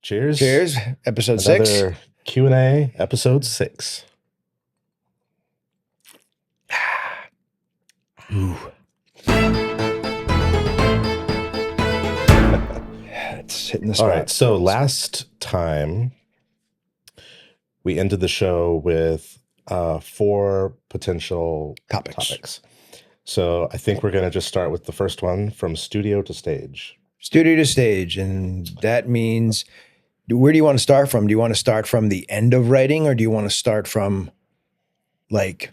Cheers. Cheers. Episode 6. Another Q&A, episode 6. Ooh. It's hitting the spot. All right. So last time we ended the show with 4 potential topics. So I think we're going to just start with the first one, from studio to stage. Studio to stage. And that means, where do you want to start from? Do you want to start from the end of writing, or do you want to start from, like,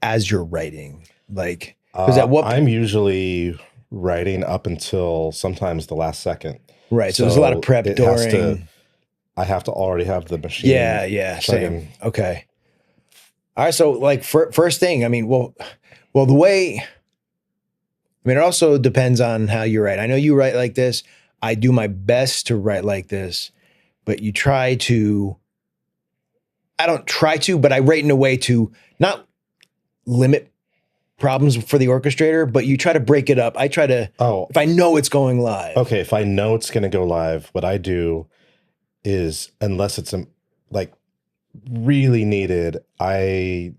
as you're writing? Like, because at what I'm usually writing up until sometimes the last second. Right. So there's a lot of prep during. I have to already have the machine. Yeah. Same. Okay. All right. So, like, first thing, I mean, well, the way, I mean, it also depends on how you write. I know you write like this. I do my best to write like this, but you try to, I don't try to, but I write in a way to not limit problems for the orchestrator, but you try to break it up. I try to, if I know it's going live. Okay, if I know it's going to go live, what I do is, unless it's like really needed, I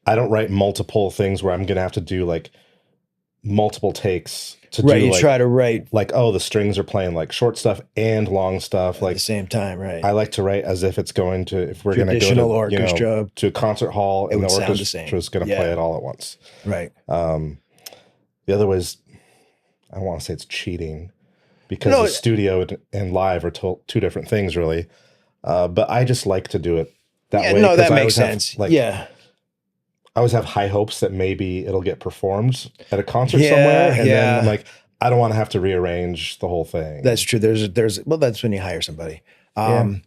don't write multiple things where I'm going to have to do like multiple takes to do. Right, you try to write like, the strings are playing like short stuff and long stuff like at the same time, right? I like to write as if it's going to, if we're going to go to orchestra, to a concert hall, and the orchestra is going to play it all at once. Right. The other was, I don't want to say it's cheating, because the studio and live are two different things, really. But I just like to do it that way. No, that makes sense. I always have high hopes that maybe it'll get performed at a concert somewhere, and then I'm like, I don't want to have to rearrange the whole thing. That's true. Well, that's when you hire somebody. But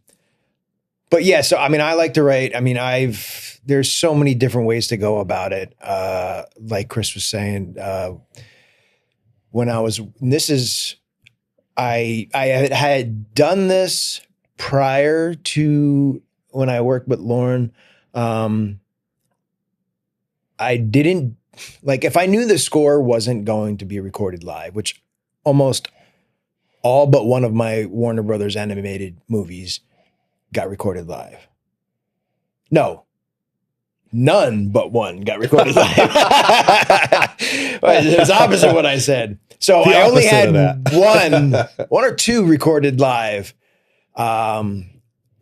yeah, so I mean, I like to write. I mean, there's so many different ways to go about it. Like Cris was saying, I had done this prior to when I worked with Lauren. I didn't, like, if I knew the score wasn't going to be recorded live, which almost all but one of my Warner Brothers animated movies got recorded live. No, none but one got recorded live. It's opposite what I said. So I only had one or two recorded live.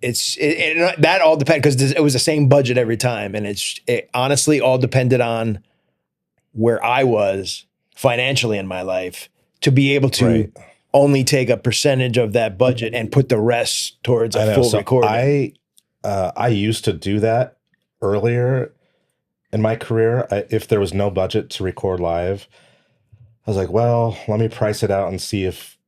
That all depended, because it was the same budget every time, and it honestly all depended on where I was financially in my life to be able to only take a percentage of that budget and put the rest towards a full recording. I used to do that earlier in my career. If there was no budget to record live, I was like, well, let me price it out and see if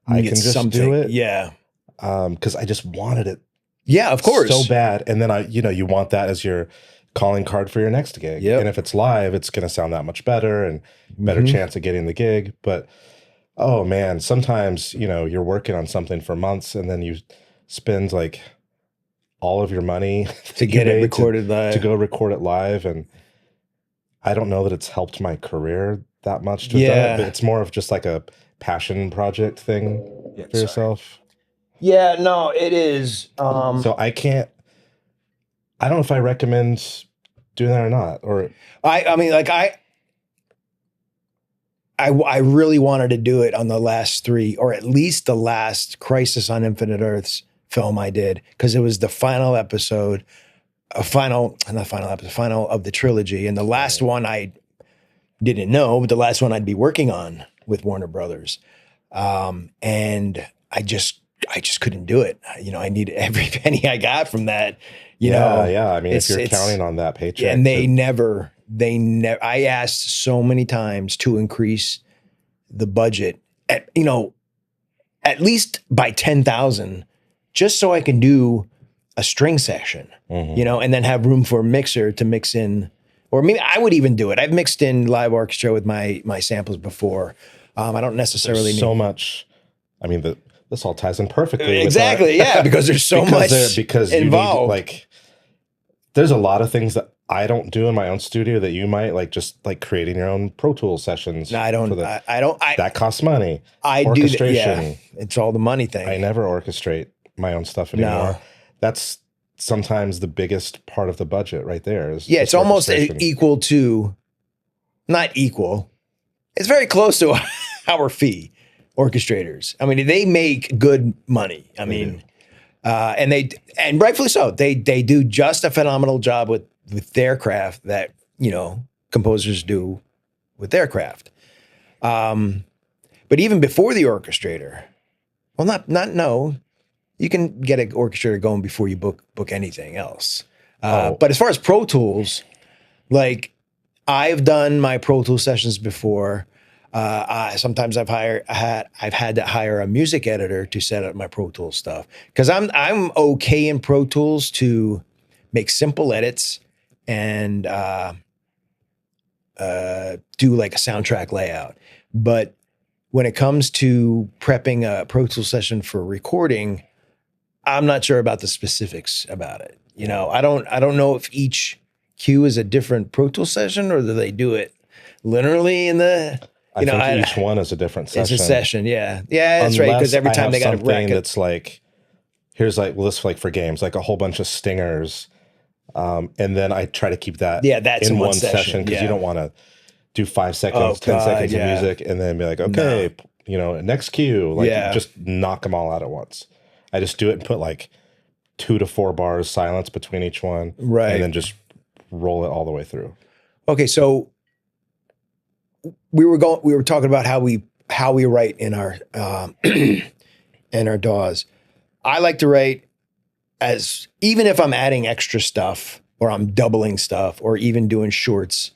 I can just do it. Yeah. Because I just wanted it. Yeah, of course. So bad. And then you want that as your calling card for your next gig. Yep. And if it's live, it's going to sound that much better and better chance of getting the gig. But, oh man, sometimes, you're working on something for months, and then you spend like all of your money to get it recorded live, to go record it live. And I don't know that it's helped my career that much to that, but it's more of just like a passion project thing for yourself. Yeah, no, it is. So I don't know if I recommend doing that or not. Or I mean, like I really wanted to do it on the last 3, or at least the last Crisis on Infinite Earths film I did, because it was the final episode, final of the trilogy, and the last one I didn't know, but the last one I'd be working on with Warner Brothers, and I just couldn't do it. I needed every penny I got from that. I mean, if you're counting on that paycheck, and they never. I asked so many times to increase the budget at least by 10,000, just so I can do a string section, and then have room for a mixer to mix in, or maybe I would even do it. I've mixed in live orchestra with my samples before. I don't necessarily need much. I mean, this all ties in perfectly. Exactly. Because there's so much because involved. You need, there's a lot of things that I don't do in my own studio that you might, like just like creating your own Pro Tools sessions. No, I don't. I don't. That costs money. I do that. Yeah, it's all the money thing. I never orchestrate my own stuff anymore. No. That's sometimes the biggest part of the budget right there. Is it's almost equal to, not equal. It's very close to our fee, orchestrators. I mean, they make good money. I mean, and rightfully so. They do just a phenomenal job with their craft that, composers do with their craft. But even before the orchestrator, well, you can get an orchestrator going before you book anything else. But as far as Pro Tools, like I've done my Pro Tools sessions before. Sometimes I've had to hire a music editor to set up my Pro Tools stuff, because I'm okay in Pro Tools to make simple edits and do like a soundtrack layout. But when it comes to prepping a Pro Tools session for recording, I'm not sure about the specifics about it. I don't know if each cue is a different Pro Tools session, or do they do it literally in the. I think each one is a different session. It's a session, yeah. Yeah, that's right, because every time they got to wreck it. That's like, here's like, well, this like for games, like a whole bunch of stingers. And then I try to keep that that's in one session, because you don't want to do 5 seconds, 10 seconds of music and then be like, okay, next cue. Like just knock them all out at once. I just do it and put like 2 to 4 bars silence between each one. Right. And then just roll it all the way through. Okay, so we were talking about how we write in our in our DAWs. I like to write even if I'm adding extra stuff, or I'm doubling stuff, or even doing shorts,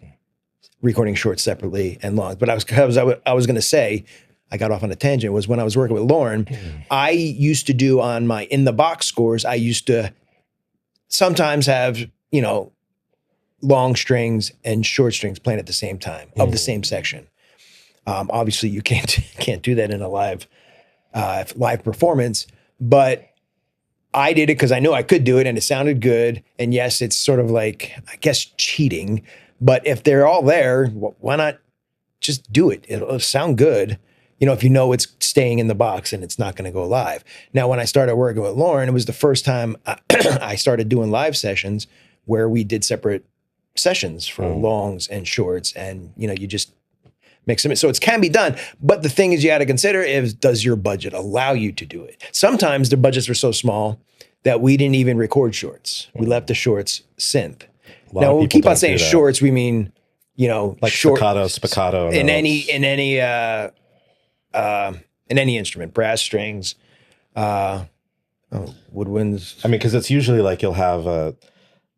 recording shorts separately and longs. But I was going to say, I got off on a tangent, was when I was working with Lauren, I used to do on my in the box scores, I used to sometimes have, long strings and short strings playing at the same time of the same section. Obviously you can't do that in a live performance, but I did it because I knew I could do it and it sounded good. And yes, it's sort of like, I guess, cheating, but if they're all there, why not just do it? It'll sound good. If you know it's staying in the box and it's not going to go live. Now, when I started working with Lauren, it was the first time I started doing live sessions where we did separate sessions for longs and shorts, and you just mix them in. So it can be done, but the thing is, you got to consider is, does your budget allow you to do it? Sometimes the budgets were so small that we didn't even record shorts. We left the shorts synth. Now we keep on saying shorts, we mean like short, spiccato in any instrument, brass strings, woodwinds. I mean, because it's usually like you'll have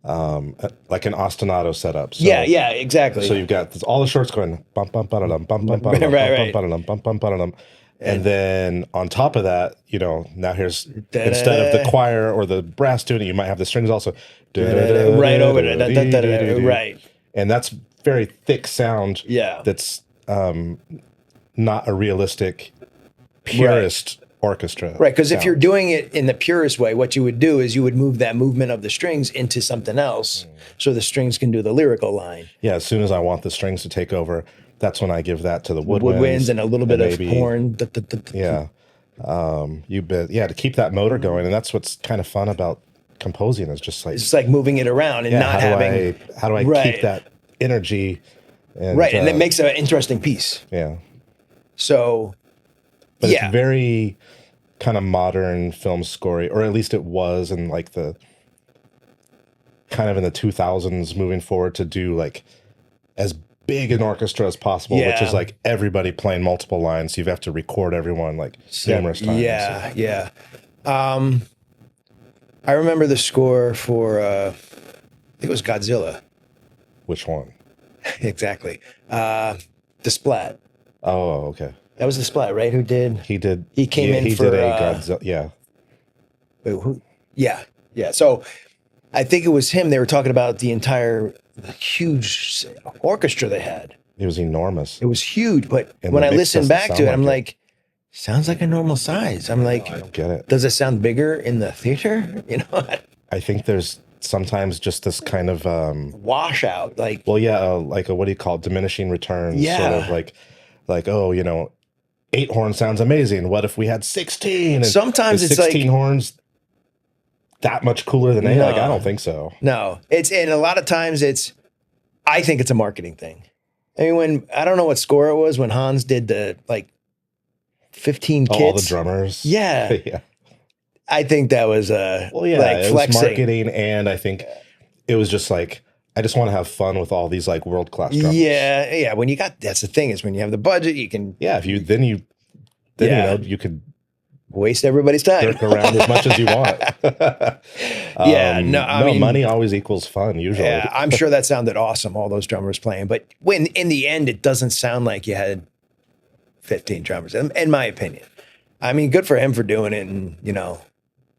like an ostinato setup. So, yeah, exactly. So you've got all the shorts going bum bum ba-da-dum, bum bum ba-da-dum, right. bum bum ba-da-dum, bum ba-da-dum. And then on top of that, now here's, instead of the choir or the brass doing it, you might have the strings also. Right over it. Right. And that's very thick sound. Yeah. That's not a realistic, purist orchestra. Right, because if you're doing it in the purest way, what you would do is you would move that movement of the strings into something else so the strings can do the lyrical line. Yeah, as soon as I want the strings to take over, that's when I give that to the woodwinds. And a little bit of horn. Yeah. To keep that motor going. And that's what's kind of fun about composing, is just like... It's like moving it around and not having... How do I keep that energy? And it makes an interesting piece. Yeah. So... But it's very kind of modern film scoring, or at least it was in like the kind of in the 2000s moving forward, to do like as big an orchestra as possible, which is like everybody playing multiple lines. So you have to record everyone like numerous times. Yeah. I remember the score for, I think it was Godzilla. Which one? Exactly. The Splat. Oh, okay. That was the Splat, right? Who did? He did. He came in for... He did a Godzilla, yeah. Wait, who? Yeah. So I think it was him. They were talking about the huge orchestra they had. It was enormous. It was huge, but when I listened back to it, I'm like, sounds like a normal size. I'm like, I don't get it. Does it sound bigger in the theater? I think there's sometimes just this kind of washout, like, well, yeah, like a, what do you call it, diminishing returns, sort of like, oh, 8 horn sounds amazing. What if we had 16? And sometimes is it's 16 like horns that much cooler than 8? No. Like, I don't think so. no. And a lot of times I think it's a marketing thing. I mean, I don't know what score it was when Hans did the like 15 kits. All the drummers. Yeah. Yeah. I think that was Well, yeah, like it flexing. was marketing, and I think it was just like, I just want to have fun with all these like world-class drummers. Yeah. When you got, that's the thing, is when you have the budget, you can Yeah, then you could waste everybody's time. jerk around as much as you want. I mean, money always equals fun, usually. Yeah, I'm sure that sounded awesome, all those drummers playing. But when in the end, it doesn't sound like you had 15 drummers, in my opinion. I mean, good for him for doing it and,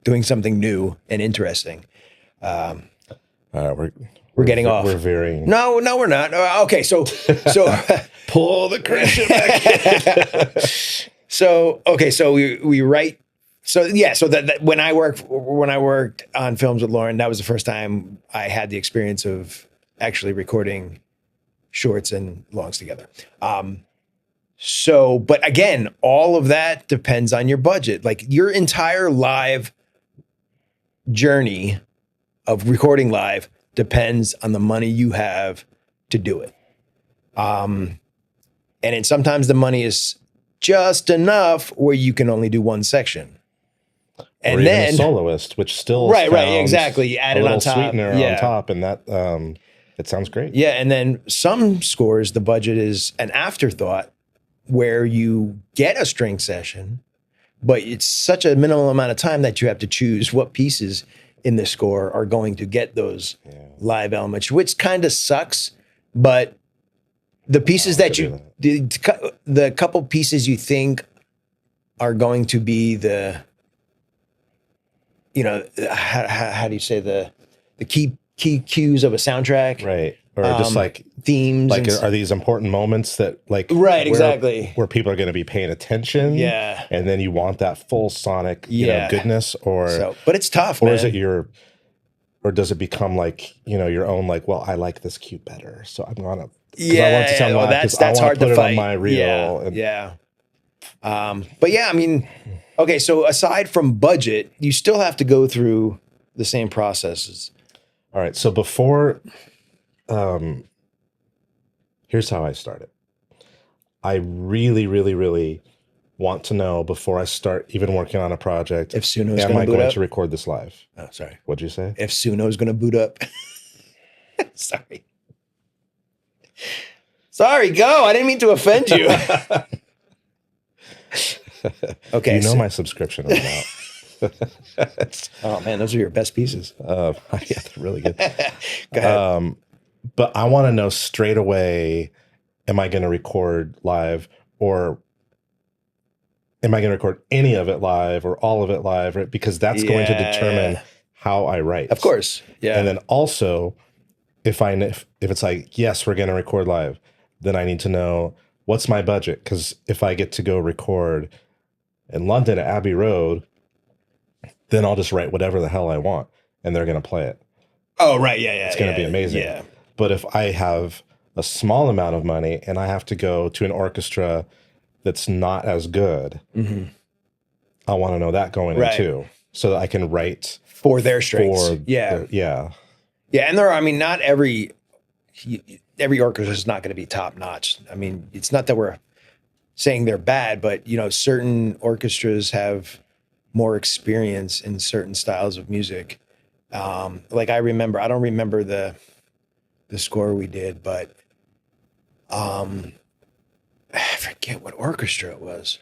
doing something new and interesting. We're getting off. We're veering. No, we're not. Okay, so Pull the Christian back in. So we write. So that when I worked on films with Lauren, that was the first time I had the experience of actually recording shorts and longs together. But again, all of that depends on your budget. Like your entire live journey of recording live depends on the money you have to do it. And then sometimes the money is just enough where you can only do one section. And or even then a soloist, which still right, exactly. You add a it little on top. sweetener on top, and that it sounds great. Yeah, and then some scores, the budget is an afterthought where you get a string session, but it's such a minimal amount of time that you have to choose what pieces in the score are going to get those live elements, which kind of sucks. But the pieces the couple pieces you think are going to be the, how do you say, the key cues of a soundtrack, Right? Or just like themes, like are these important moments that like exactly where people are going to be paying attention? Yeah, and then you want that full sonic goodness, or but it's tough, or man. is it or does it become like your own, like, well, I like this cue better, so I'm gonna I want it to sound live, that's hard put to it fight on my reel. But yeah, I mean, okay, so aside from budget, you still have to go through the same processes. All right, so before here's how I started. I really, really, really want to know before I start even working on a project, if Suno's am I boot going up? to record this live? Oh, sorry. What'd you say? If Suno's going to boot up. Sorry. Sorry, go. I didn't mean to offend you. Okay. My subscription is out. Oh man, those are your best pieces. Yeah, they're really good. Go ahead. But I want to know straight away, am I going to record live, or am I going to record any of it live or all of it live? Right? Because that's going to determine how I write. Of course. Yeah. And then also, if it's like, yes, we're going to record live, then I need to know what's my budget. Because if I get to go record in London at Abbey Road, then I'll just write whatever the hell I want and they're going to play it. Oh, right. Yeah. It's going to be amazing. Yeah. But if I have a small amount of money and I have to go to an orchestra that's not as good, I want to know that going in too, so that I can write for their strengths. Yeah. And not every orchestra is not going to be top notch. I mean, it's not that we're saying they're bad, but certain orchestras have more experience in certain styles of music. Like I don't remember the score we did, but I forget what orchestra it was.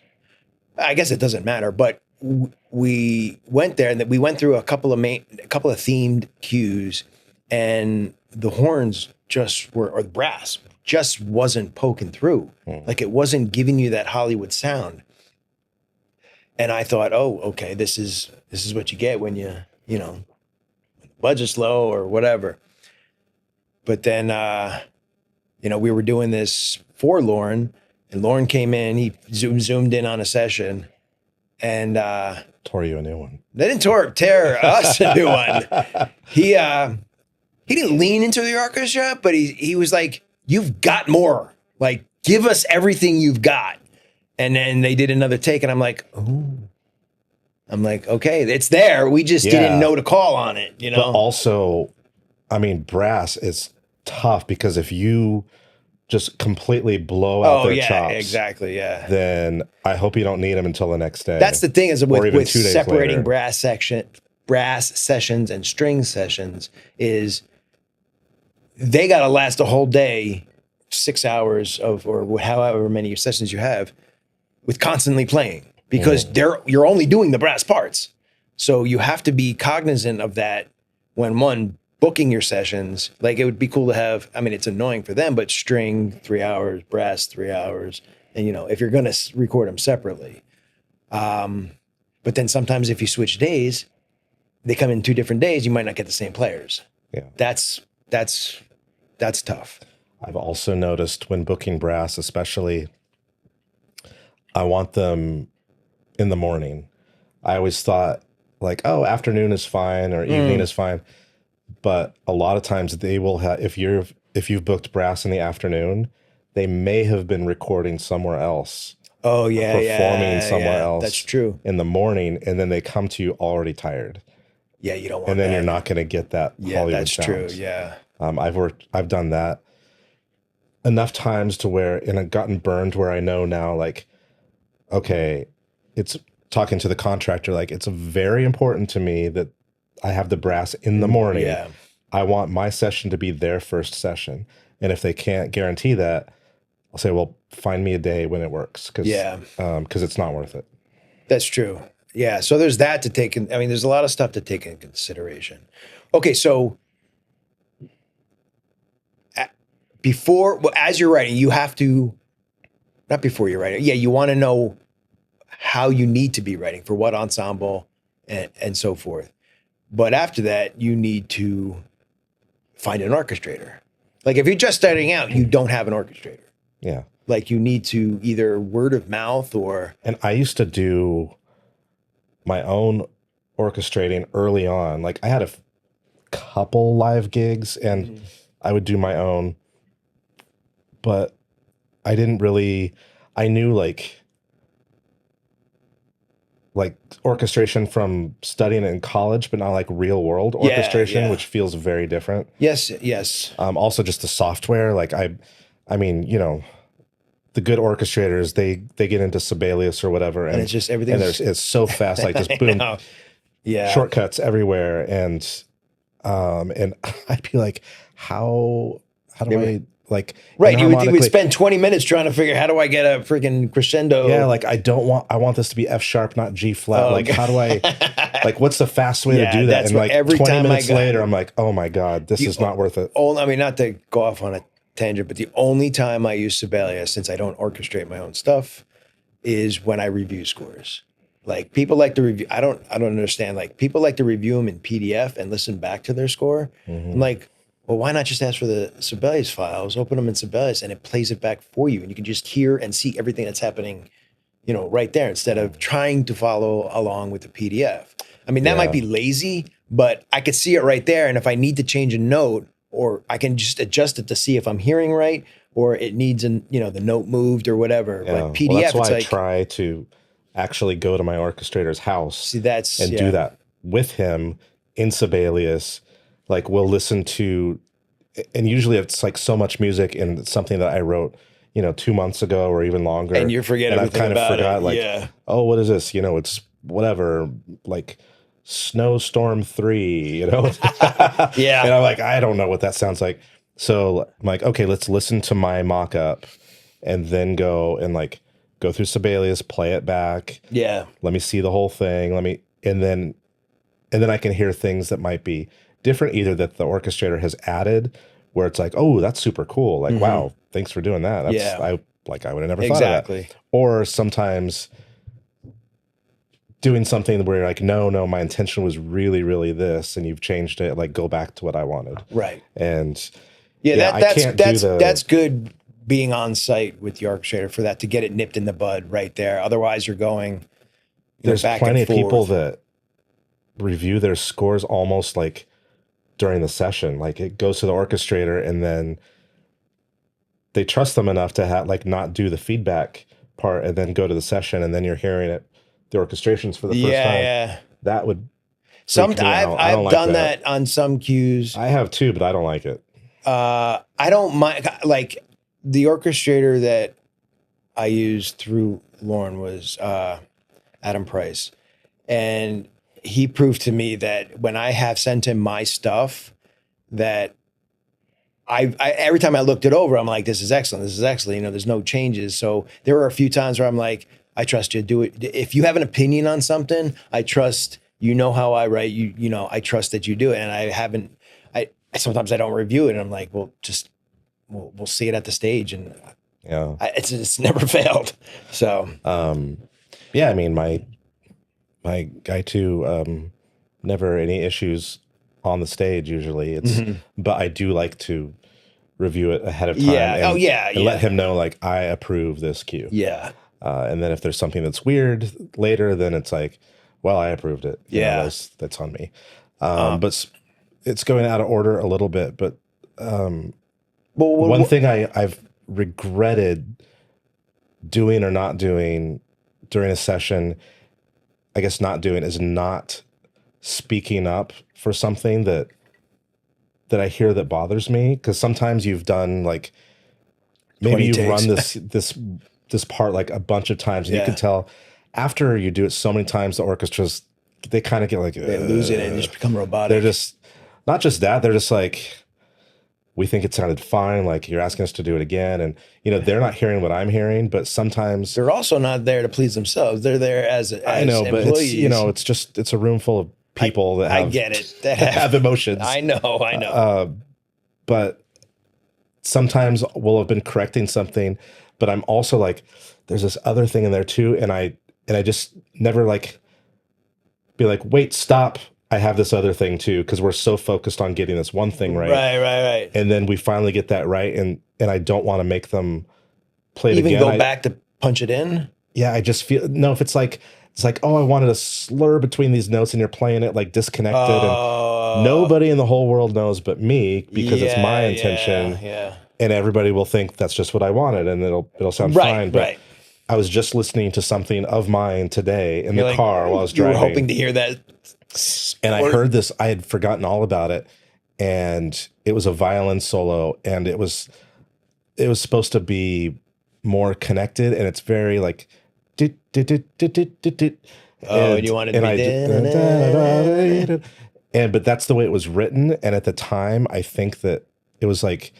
I guess it doesn't matter, but we went there and we went through a couple of themed cues, and the horns or the brass just wasn't poking through. Like it wasn't giving you that Hollywood sound. And I thought, oh, okay, this is what you get when budget's low or whatever. But then, we were doing this for Lauren, and Lauren came in, he zoomed in on a session and tore you a new one. They didn't tear us a new one. He didn't lean into the orchestra, but he was like, "You've got more. Like, give us everything you've got." And then they did another take, and I'm like, "Oh." I'm like, "Okay, it's there. We just didn't know to call on it, you know." But also, I mean, brass is tough because if you just completely blow out their chops, exactly, yeah. then I hope you don't need them until the next day. That's the thing is with 2 days separating later. brass sessions and string sessions is they got to last a whole day, 6 hours or however many sessions you have with constantly playing because you're only doing the brass parts. So you have to be cognizant of that when booking your sessions. Like it would be cool to have, I mean, it's annoying for them, but string 3 hours, brass 3 hours. And, you know, if you're going to record them separately. But then sometimes if you switch days, they come in 2 different days, you might not get the same players. Yeah. That's tough. I've also noticed when booking brass, especially, I want them in the morning. I always thought like, oh, afternoon is fine or evening is fine. But a lot of times they will have, if you've booked brass in the afternoon, they may have been recording somewhere else. Oh yeah, performing somewhere else. That's true. In the morning, and then they come to you already tired. Yeah, you don't want. And then that. you're not going to get that. Yeah, Hollywood that's sound. true. Yeah. I've done that enough times to where, and I've gotten burned where I know now, like, okay, it's talking to the contractor, like it's very important to me that I have the brass in the morning. Yeah. I want my session to be their first session. And if they can't guarantee that, I'll say, well, find me a day when it works. Cause it's not worth it. That's true. Yeah. So there's that to take in. I mean, there's a lot of stuff to take in consideration. Okay. So as you're writing, you have to, not before you're writing. Yeah. You want to know how you need to be writing for what ensemble and so forth. But after that, you need to find an orchestrator. Like if you're just starting out, you don't have an orchestrator. Yeah. Like you need to either word of mouth or. And I used to do my own orchestrating early on. Like I had a couple live gigs and I would do my own, but I didn't really, I knew like orchestration from studying it in college, but not like real world orchestration, which feels very different. Yes. Yes. Also just the software. Like I mean, you know, the good orchestrators, they get into Sibelius or whatever. And it's just everything. And it's so fast, like just boom, shortcuts everywhere. And I'd be like, how do I like, right. You would spend 20 minutes trying to figure, how do I get a freaking crescendo? Yeah. Like I want this to be F sharp, not G flat. Like how do I, like, what's the fast way to do that? And like every 20 minutes later, I'm like, oh my God, this is not worth it. I mean, not to go off on a tangent, but the only time I use Sibelius, since I don't orchestrate my own stuff, is when I review scores. Like people like to review, I don't understand. Like people like to review them in PDF and listen back to their score. I'm like, well, why not just ask for the Sibelius files, open them in Sibelius, and it plays it back for you. And you can just hear and see everything that's happening, you know, right there instead of trying to follow along with the PDF. I mean, that might be lazy, but I could see it right there. And if I need to change a note, or I can just adjust it to see if I'm hearing right, or it needs the note moved or whatever. Yeah. But PDF, that's why it's I try to actually go to my orchestrator's house do that with him in Sibelius. Like we'll listen to, and usually it's like so much music and it's something that I wrote, 2 months ago or even longer. And you forget everything about it. I've kind of forgot oh, what is this? It's whatever, like Snowstorm 3, Yeah. And I'm like, I don't know what that sounds like. So I'm like, okay, let's listen to my mock-up and then go through Sibelius, play it back. Yeah. Let me see the whole thing. And then I can hear things that might be different, either that the orchestrator has added where it's like, oh, that's super cool. Like, wow, thanks for doing that. I would have never thought of that. Or sometimes doing something where you're like, no, my intention was really, really this, and you've changed it. Like, go back to what I wanted. Right. And that's good being on site with the orchestrator for that, to get it nipped in the bud right there. Otherwise, you're going, there's back plenty and of people forth. that review their scores almost like during the session. Like it goes to the orchestrator and then they trust them enough to have like not do the feedback part and then go to the session and then you're hearing it, the orchestrations for the first time. Yeah. That would freak me out. I don't I've like done that. that on some cues. I have too, but I don't like it. I don't mind. Like the orchestrator that I used through Lauren was Adam Price, and he proved to me that when I have sent him my stuff, that I every time I looked it over, I'm like, this is excellent. This is excellent. You know, there's no changes. So there were a few times where I'm like, I trust you. Do it. If you have an opinion on something, I trust. You know how I write. You know, I trust that you do it. And I haven't. I sometimes I don't review it. And I'm like, well, just we'll see it at the stage. And Yeah. it's never failed. So yeah, I mean my guy too, never any issues on the stage usually. It's but I do like to review it ahead of time. Yeah. And let him know like I approve this cue. Yeah. And then if there's something that's weird later, then it's like, well, I approved it. You know, that's on me. But it's going out of order a little bit. But one thing I've regretted doing or not doing during a session, I guess not doing, is not speaking up for something that I hear that bothers me. Because sometimes you've done like maybe you've run this part like a bunch of times, and you can tell after you do it so many times, the orchestras they kind of get like they lose it and just become robotic. They're just not just that, they're just like, we think it sounded fine, like you're asking us to do it again, and you know they're not hearing what I'm hearing. But sometimes they're also not there to please themselves. They're there as I know, employees. But it's a room full of people that have, I get it, that have emotions. I know. But sometimes we'll have been correcting something, but I'm also like, there's this other thing in there too, and I just never like be like, wait, stop. I have this other thing too, because we're so focused on getting this one thing right. Right. And then we finally get that right, and I don't want to make them play it even again. Go back to punch it in. Yeah, I just feel if it's like, oh, I wanted a slur between these notes, and you're playing it like disconnected, and nobody in the whole world knows but me because it's my intention. Yeah. And everybody will think that's just what I wanted, and it'll sound fine. But I was just listening to something of mine today in the car while I was driving. You were hoping to hear that. And I heard this, I had forgotten all about it. And it was a violin solo, and it was supposed to be more connected, and it's very like and you wanted to be but that's the way it was written. And at the time, I think that it was like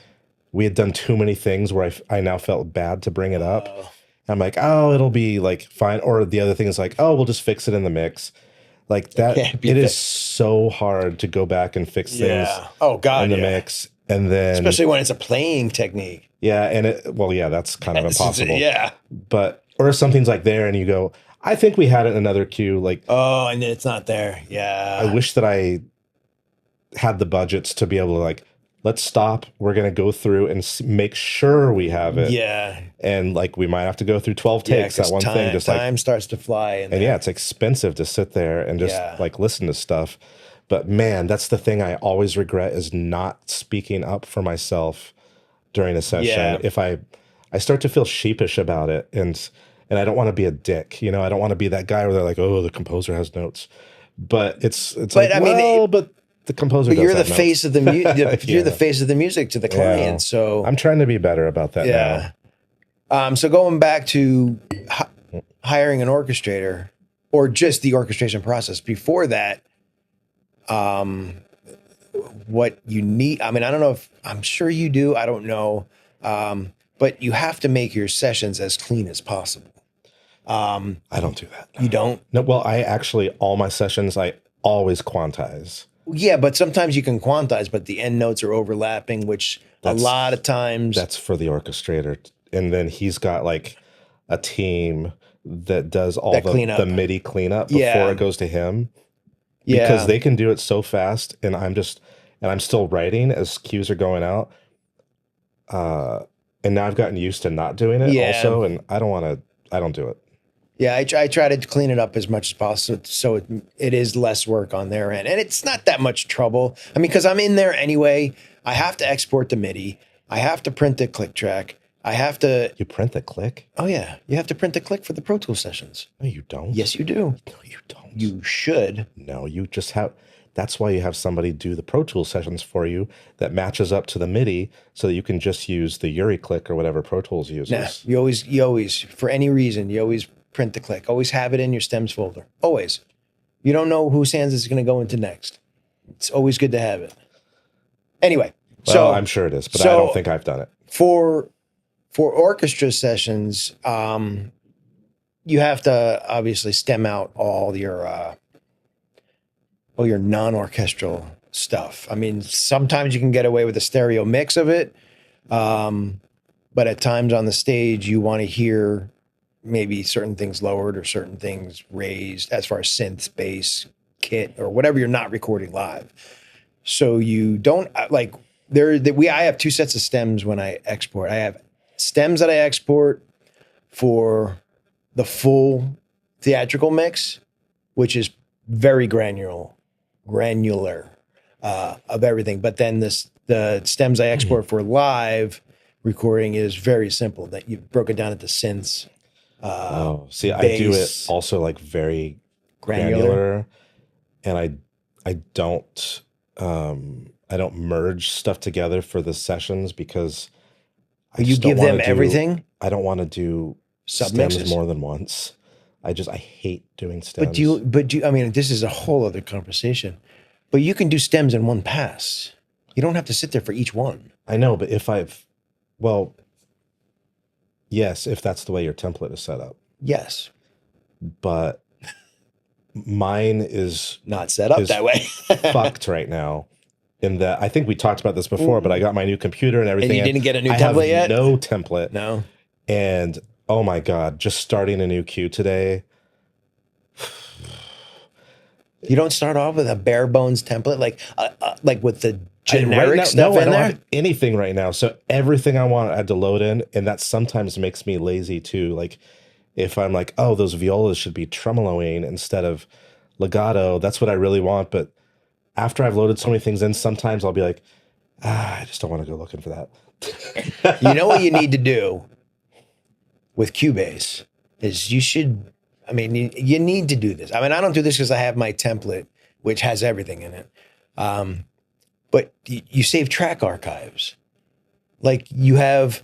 we had done too many things where I now felt bad to bring it up. I'm like, oh, it'll be like fine. Or the other thing is like, oh, we'll just fix it in the mix. Like that, it is so hard to go back and fix things in the mix. And then especially when it's a playing technique. Yeah. And that's kind of impossible. Yeah. But, or if something's like there and you go, I think we had it in another cue. Like, oh, and it's not there. Yeah. I wish that I had the budgets to be able to like, let's stop. We're going to go through and make sure we have it. Yeah. And like, we might have to go through 12 takes. That one thing, just time starts to fly. And it's expensive to sit there and just like listen to stuff. But man, that's the thing I always regret, is not speaking up for myself during a session. Yeah. If I start to feel sheepish about it, and I don't want to be a dick, you know, I don't want to be that guy where they're like, oh, the composer has notes. But it's like, but the composer does you're the have face notes. of the music. You're the face of the music to the client. So I'm trying to be better about that now. So going back to hiring an orchestrator, or just the orchestration process before that, what you need, I mean, I don't know if, I'm sure you do, I don't know. But you have to make your sessions as clean as possible. I don't do that. You don't? No, well, I actually, all my sessions, I always quantize. Yeah, but sometimes you can quantize, but the end notes are overlapping, which a lot of times. That's for the orchestrator. And then he's got like a team that does all the MIDI cleanup before it goes to him. Because they can do it so fast, and I'm still writing as cues are going out. And now I've gotten used to not doing it also, and I don't do it. Yeah, I try to clean it up as much as possible so it is less work on their end. And it's not that much trouble. I mean, because I'm in there anyway. I have to export the MIDI. I have to print the click track. I have to. You print the click? Oh, yeah. You have to print the click for the Pro Tools sessions. No, you don't. Yes, you do. No, you don't. You should. No, you just have. That's why you have somebody do the Pro Tools sessions for you that matches up to the MIDI so that you can just use the Yuri click or whatever Pro Tools uses. Nah, you always, for any reason, you always print the click. Always have it in your stems folder. Always. You don't know whose hands it's going to go into next. It's always good to have it. Anyway, well, so I'm sure it is, but I don't think I've done it. For orchestra sessions, you have to obviously stem out all your non-orchestral stuff. I mean, sometimes you can get away with a stereo mix of it, but at times on the stage, you want to hear maybe certain things lowered or certain things raised as far as synth, bass, kit, or whatever you're not recording live. So you don't like I have two sets of stems when I export. I have stems that I export for the full theatrical mix, which is very granular of everything. But then the stems I export for live recording is very simple. That you broke it down into synths. See, bass, I do it also like very granular, and I don't merge stuff together for the sessions because you give them everything. I don't want to do stems more than once. I hate doing stems. But I mean, this is a whole other conversation. But you can do stems in one pass. You don't have to sit there for each one. I know, but yes, if that's the way your template is set up. Yes. But mine is not set up that way. fucked right now. In that, I think we talked about this before, but I got my new computer and everything. And you didn't get a new template yet? No template. No. And oh my God, just starting a new queue today. You don't start off with a bare bones template, like with the generic stuff I in don't there? have anything right now. So everything I want, I had to load in, and that sometimes makes me lazy too. Like if I'm like, oh, those violas should be tremoloing instead of legato. That's what I really want. But after I've loaded so many things in, sometimes I'll be like, I just don't want to go looking for that. You know what you need to do with Cubase is you need to do this. I mean, I don't do this because I have my template, which has everything in it. But you save track archives. Like you have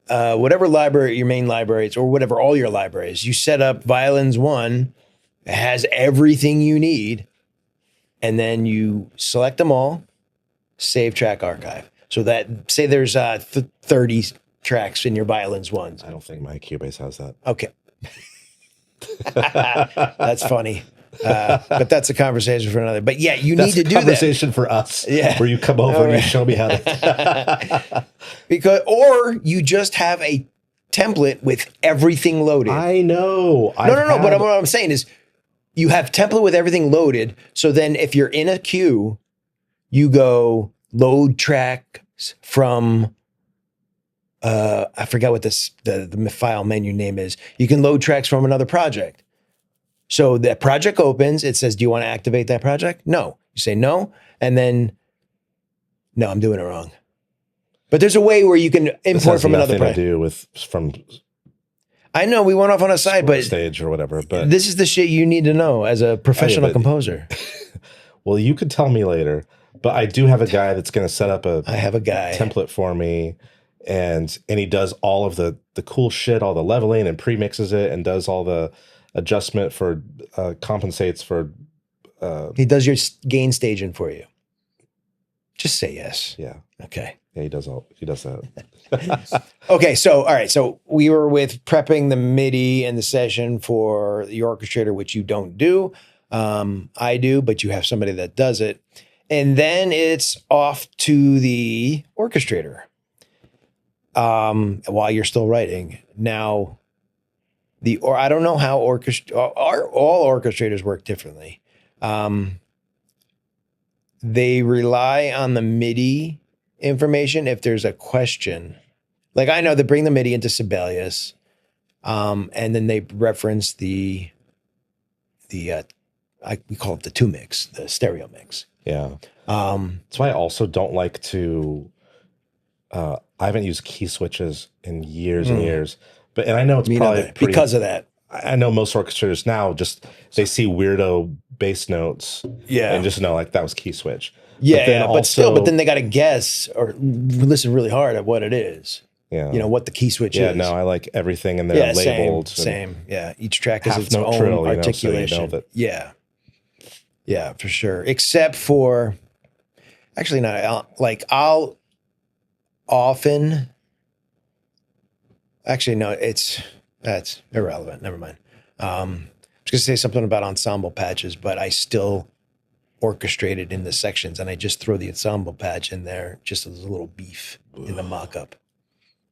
whatever library, your main libraries, or whatever, all your libraries. You set up Violins 1, it has everything you need. And then you select them all, save track archive. So that, say there's 30 tracks in your Violins 1s. I don't think my Cubase has that. Okay. That's funny. But that's a conversation for another. But yeah, you need to do that. Conversation for us. Yeah. Where you come over and you show me how to. Or you just have a template with everything loaded. I know. No. But what I'm saying is you have template with everything loaded. So then if you're in a queue, you go load tracks from, I forgot what the file menu name is. You can load tracks from another project. So that project opens, it says, do you want to activate that project? No. You say no. And then, no, I'm doing it wrong. But there's a way where you can import from another project. To do from I know we went off on a side, but stage or whatever. But this is the shit you need to know as a professional composer. Well, you could tell me later, but I do have a guy that's going to set up I have a guy template for me, and he does all of the cool shit, all the leveling, and pre-mixes it, and does all the adjustment for compensates for. He does your gain staging for you. Just say yes. Yeah. Okay. Yeah, he does that. Okay, so all right, so we were with prepping the MIDI and the session for the orchestrator, which you don't do. I do, but you have somebody that does it. And then it's off to the orchestrator while you're still writing. Now, I don't know how all orchestrators work differently. They rely on the MIDI information if there's a question. Like I know they bring the MIDI into Sibelius. And then they reference the we call it the 2 mix, the stereo mix. Yeah. That's why I also don't like to. I haven't used key switches in years and years, and I know it's probably pretty, because of that. I know most orchestrators now they see weirdo bass notes, and just know like that was key switch. Yeah, but then they got to guess or listen really hard at what it is. Yeah, what the key switch is. Yeah, no, I like everything in there labeled. Same. Yeah, each track has its own trill, articulation. So you know that. Yeah, for sure. Except for, actually, not I'll often. Actually, no, that's irrelevant. Never mind. I was going to say something about ensemble patches, but I still orchestrate it in the sections, and I just throw the ensemble patch in there just as a little beef in the mock-up.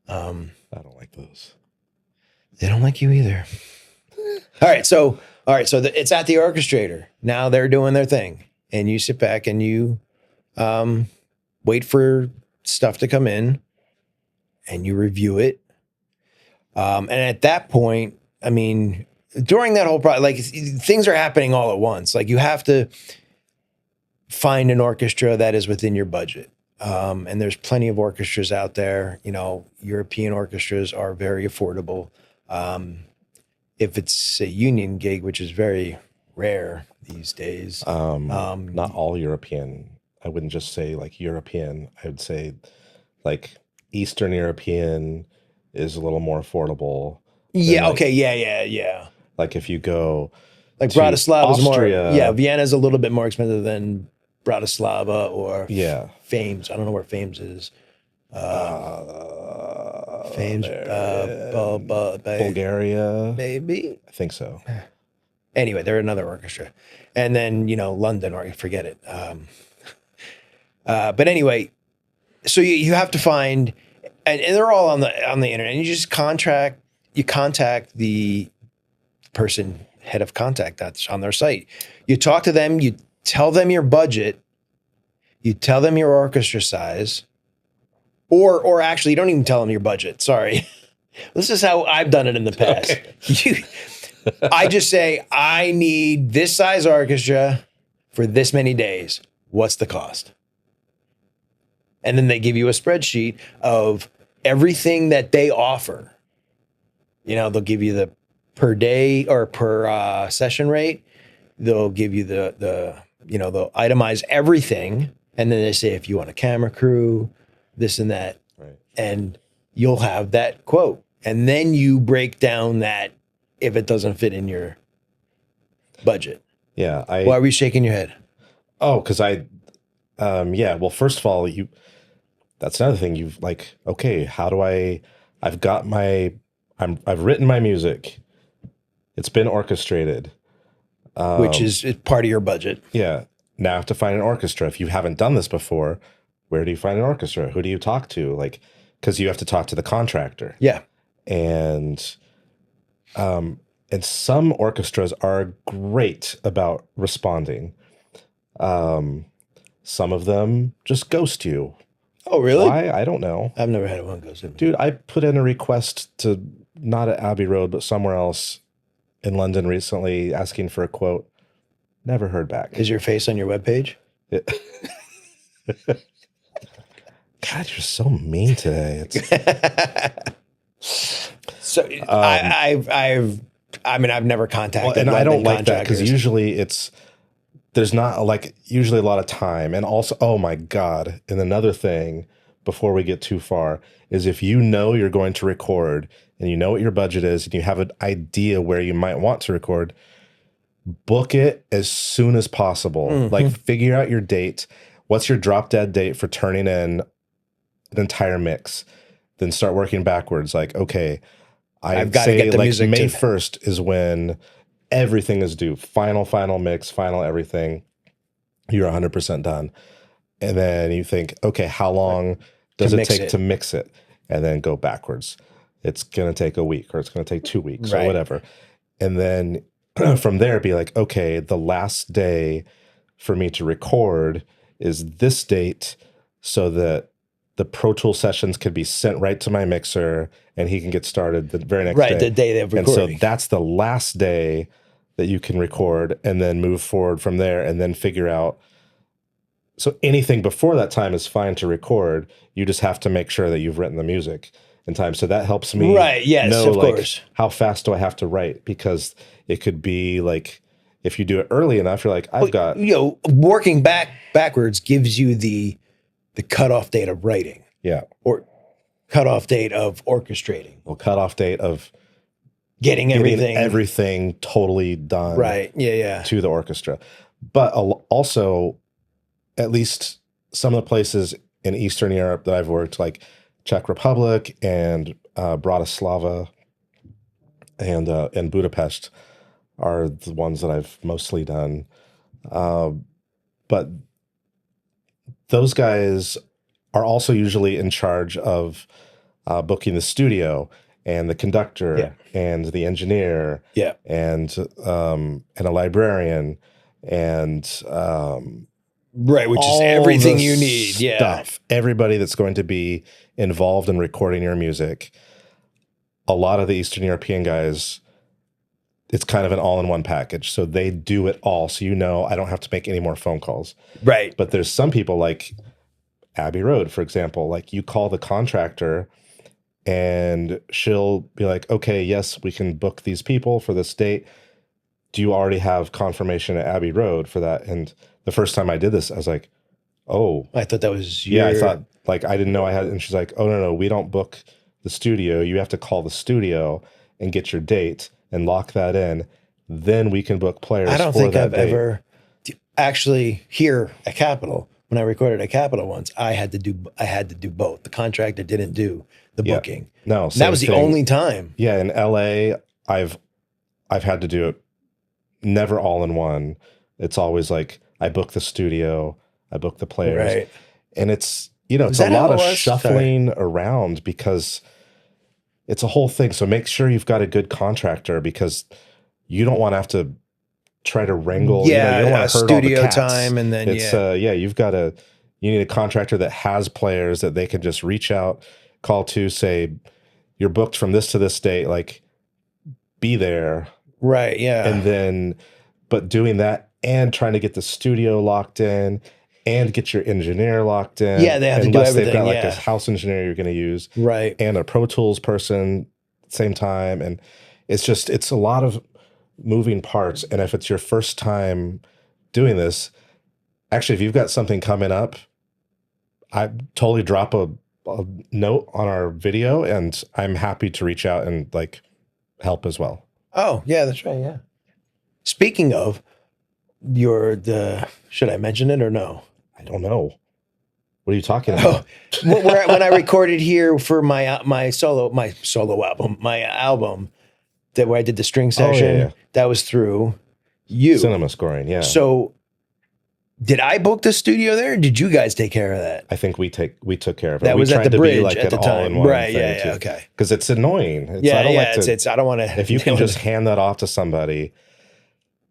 I don't like those. They don't like you either. All right, so it's at the orchestrator. Now they're doing their thing, and you sit back and you wait for stuff to come in, and you review it. And at that point, I mean, during that whole process, like things are happening all at once. Like you have to find an orchestra that is within your budget. And there's plenty of orchestras out there. European orchestras are very affordable. If it's a union gig, which is very rare these days. Not all European. I wouldn't just say like European. I would say like Eastern European is a little more affordable. Yeah. Okay. Yeah. Like if you go like Bratislava is more. Austria, Vienna's a little bit more expensive than Bratislava or Fames. I don't know where Fames is. Fames, Bulgaria, maybe. I think so. Anyway, they're another orchestra, and then London, or forget it. But anyway, so you have to find, and they're all on the internet. And you just contact the person, head of contact that's on their site. You talk to them. You tell them your budget. You tell them your orchestra size. Or actually, you don't even tell them your budget. Sorry. This is how I've done it in the past. Okay. I just say, I need this size orchestra for this many days. What's the cost? And then they give you a spreadsheet of everything that they offer. They'll give you the per day or per session rate. They'll give you they'll itemize everything. And then they say, if you want a camera crew, this and that, right, and you'll have that quote. And then you break down that if it doesn't fit in your budget. Yeah. Why are we shaking your head? Oh, because well, first of all, that's another thing. You've like, okay, how do I've written my music. It's been orchestrated. Which is part of your budget. Yeah. Now I have to find an orchestra. If you haven't done this before, where do you find an orchestra? Who do you talk to? Like, because you have to talk to the contractor. Yeah. And some orchestras are great about responding. Some of them just ghost you. Oh, really? Why? I don't know. I've never had one ghost me. Dude, I put in a request to not at Abbey Road, but somewhere else in London recently asking for a quote. Never heard back. Is your face on your webpage? God, you're so mean today. So I've never contacted. And I don't like that because usually there's not usually a lot of time. And also, oh my God. And another thing before we get too far is if you know you're going to record and you know what your budget is and you have an idea where you might want to record, book it as soon as possible. Mm-hmm. Like figure out your date. What's your drop dead date for turning in an entire mix? Then start working backwards. Like, okay, I've got to get the music. May 1st is when everything is due. Final mix, final everything. You're 100% done. And then you think, okay, how long does it take to mix it? And then go backwards. It's going to take a week or it's going to take 2 weeks or whatever. And then from there, be like, okay, the last day for me to record is this date so that the Pro Tool sessions could be sent right to my mixer, and he can get started the very next Right, day. the day of And so recording. that's the last day that you can record, and then move forward from there, and then figure out. So anything before that time is fine to record. You just have to make sure that you've written the music in time. So that helps me Right, yes, know of like course. how fast do I have to write, because it could be like if you do it early enough, you're like, I've got working backwards gives you the cutoff date of writing. Yeah. Or cutoff date of orchestrating. Well, cutoff date of getting everything totally done. Right. Yeah. To the orchestra. But also, at least some of the places in Eastern Europe that I've worked, like Czech Republic and Bratislava and Budapest, are the ones that I've mostly done. But those guys are also usually in charge of booking the studio and the conductor and the engineer and a librarian and right, which is everything you need. Stuff. Everybody that's going to be involved in recording your music. A lot of the Eastern European guys, it's kind of an all-in-one package. So they do it all. So I don't have to make any more phone calls. Right. But there's some people like Abbey Road, for example, like you call the contractor and she'll be like, okay, yes, we can book these people for this date. Do you already have confirmation at Abbey Road for that? And the first time I did this, I was like, oh. I thought that was I thought, like, I didn't know I had, and she's like, oh, no, we don't book the studio. You have to call the studio and get your date and lock that in. Then we can book players. I don't think I've ever actually here at Capitol, when I recorded at Capitol once, I had to do both. The contractor didn't do the booking. No, that was the only time. Yeah, in LA, I've had to do it never all in one. It's always like I book the studio, I book the players. Right. And it's, it's a lot of shuffling around because it's a whole thing. So make sure you've got a good contractor, because you don't want to have to try to wrangle. You don't want to hurt studio all the cats. time, and then it's you need a contractor that has players that they can just reach out, call to, say, you're booked from this to this date, like be there. Right. Yeah. And then, but doing that and trying to get the studio locked in and get your engineer locked in. Yeah, they have to do everything. They've got like a house engineer you're going to use. Right. And a Pro Tools person at the same time. And it's a lot of moving parts. And if it's your first time doing this, actually, if you've got something coming up, I totally drop a note on our video, and I'm happy to reach out and like help as well. Oh, yeah, that's right. Yeah. Speaking of should I mention it or no? I don't know. What are you talking about? When I recorded here for my solo album, where I did the string session, that was through you. Cinema scoring, yeah. So did I book the studio there? Or did you guys take care of that? I think we took care of it. That was at the bridge at the time, right? Yeah, okay. Because it's annoying. I don't want to. If you can just hand that off to somebody,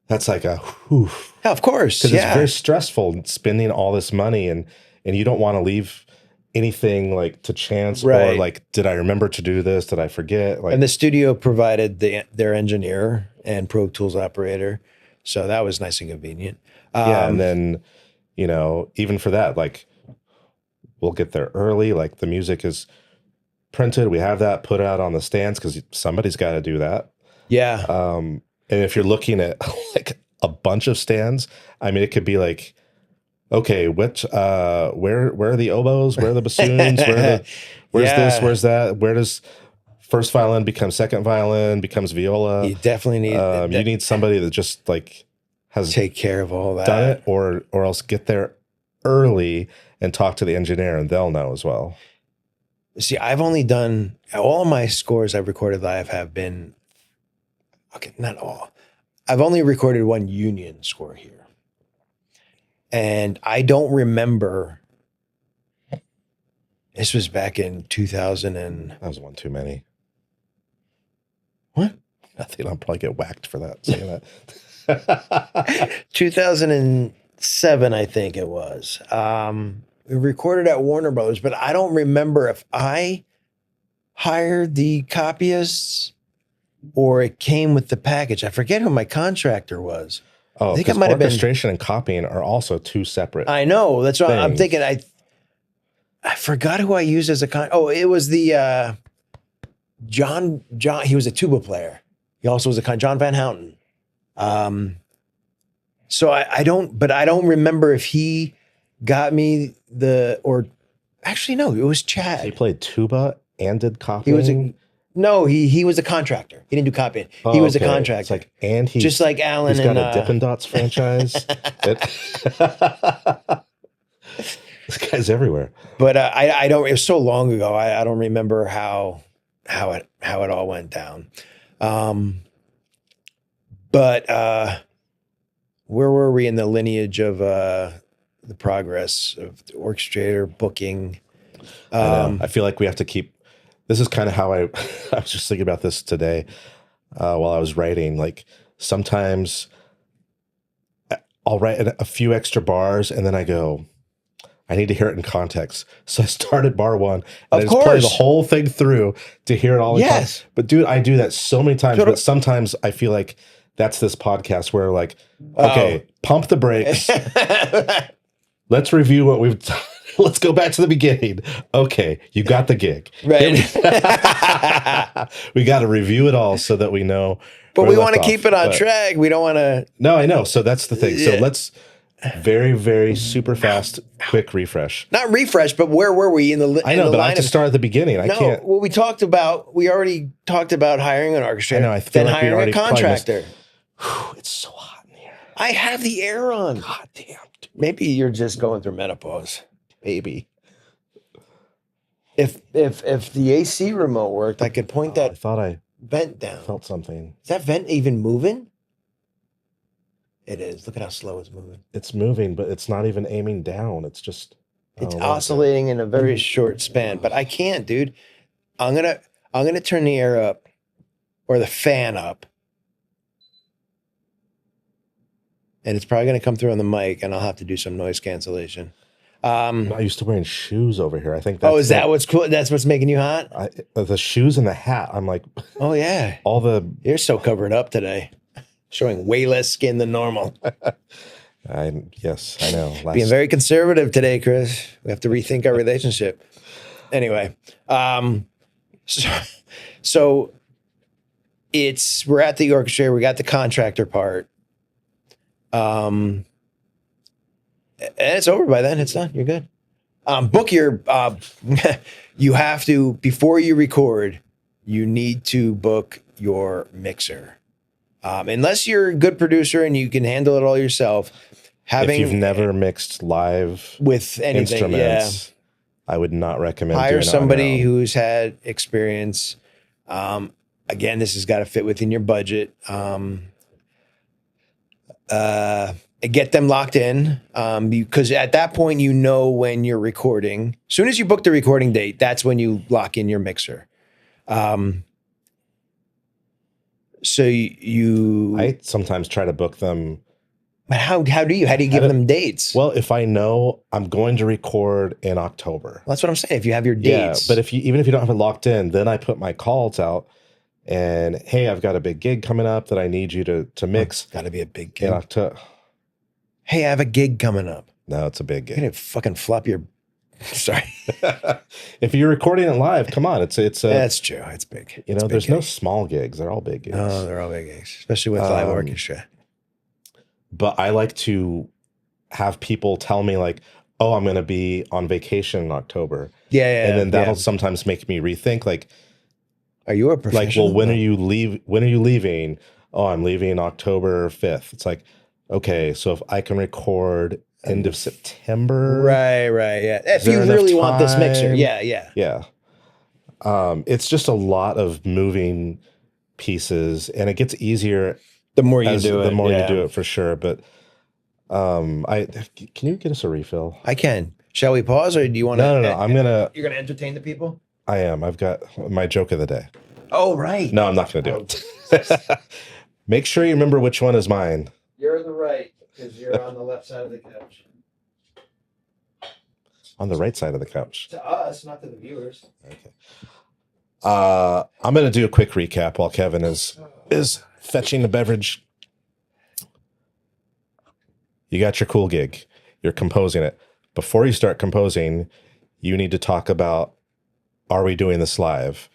that's like a whew. Yeah, of course, because it's very stressful spending all this money, and you don't want to leave anything like to chance, or like, did I remember to do this? Did I forget? Like, and the studio provided their engineer and Pro Tools operator, so that was nice and convenient. And then, even for that, like, we'll get there early. Like, the music is printed. We have that put out on the stands because somebody's got to do that. Yeah. And if you're looking at like a bunch of stands, I mean, it could be like, okay, where are the oboes? Where are the bassoons? Where's this? Where's that? Where does first violin become second violin, becomes viola? You definitely need. You need somebody that just like has take care of all that, done it, or else get there early and talk to the engineer, and they'll know as well. See, I've only done all of my scores I've recorded live have been not all. I've only recorded one union score here, and I don't remember. This was back in 2000, and that was one too many. What? I think I'll probably get whacked for that. Saying that. 2007, I think it was. We recorded at Warner Brothers, but I don't remember if I hired the copyists or it came with the package. I forget who my contractor was. Oh, I think it because might have been. orchestration and copying are also two separate. I know. That's what I'm things. thinking. I forgot who I used as a it was the John. He was a tuba player. He also was a John Van Houten. So I don't remember if he got me actually no, it was Chad. He played tuba and did copying. He was a contractor. He didn't do copying. Oh, he was okay. a contractor. It's like, and he's just like Alan. He's got a Dippin' Dots franchise. This guy's everywhere. But I don't. It was so long ago. I don't remember how it all went down. But where were we in the lineage of the progress of the orchestrator booking? I feel like we have to keep. This is kind of how I was just thinking about this today while I was writing. Like sometimes I'll write a few extra bars and then I go, I need to hear it in context. So I started bar one and I just play the whole thing through to hear it all in context. But dude, I do that so many times. But sometimes I feel like that's this podcast where like, okay, pump the brakes. Let's review what we've done. Let's go back to the beginning. Okay, you got the gig. Right. We got to review it all so that we know. But we want to keep it on track. We don't want to. No, I know. So that's the thing. So let's very, very super fast, quick refresh. Not refresh, but where were we in the? I know, but I have to start at the beginning. I can't. Well, we already talked about hiring an orchestrator. I know. I feel then like hiring a contractor. It's so hot in here. I have the air on. God damn. Dude. Maybe you're just going through menopause. Maybe. If the AC remote worked, I could point that. I thought I vent down. Felt something. Is that vent even moving? It is. Look at how slow it's moving. It's moving, but it's not even aiming down. It's just it's oscillating in a very short span. But I can't, dude. I'm gonna turn the air up or the fan up. And it's probably gonna come through on the mic, and I'll have to do some noise cancellation. I'm not used to wearing shoes over here. I think that's is that what's cool? That's what's making you hot? The shoes and the hat. I'm like, oh yeah. You're so covered up today. Showing way less skin than normal. Yes, I know. Being very conservative today, Chris. We have to rethink our relationship. Anyway, so we're at the orchestrator. We got the contractor part. And it's over by then. It's done. You're good. Book your. You have to, before you record, you need to book your mixer. Unless you're a good producer and you can handle it all yourself. If you've never mixed live with anything, instruments, I would not recommend hire somebody who's had experience. Again, this has got to fit within your budget. Get them locked in because at that point, you know when you're recording. As soon as you book the recording date, that's when you lock in your mixer. So I sometimes try to book them. But how do you give them dates? Well, if I know I'm going to record in October. Well, that's what I'm saying. If you have your dates. Yeah, but even if you don't have it locked in, then I put my calls out and hey, I've got a big gig coming up that I need you to mix. Got to be a big gig. In October. Hey, I have a gig coming up. No, it's a big gig. You're gonna fucking flop your. Sorry. If you're recording it live, come on. That's true. It's big. There's no small gigs. They're all big gigs. No, they're all big gigs, especially with live orchestra. But I like to have people tell me like, oh, I'm going to be on vacation in October. Yeah. And then that'll sometimes make me rethink like, are you a professional? Like, well, when are you leaving? Oh, I'm leaving October 5th. It's like, okay, so if I can record end of September. Right, yeah. If you really want this mixer. Yeah. It's just a lot of moving pieces and it gets easier the more you do it. The more you do it for sure. But can you get us a refill? I can. Shall we pause or do you want to? No. You're going to entertain the people? I am. I've got my joke of the day. Oh, right. No, I'm not going to do it. Make sure you remember which one is mine. You're the right because you're on the left side of the couch. On the right side of the couch. To us, not to the viewers. Okay. I'm gonna do a quick recap while Kevin is fetching the beverage. You got your cool gig. You're composing it. Before you start composing, you need to talk about, are we doing this live?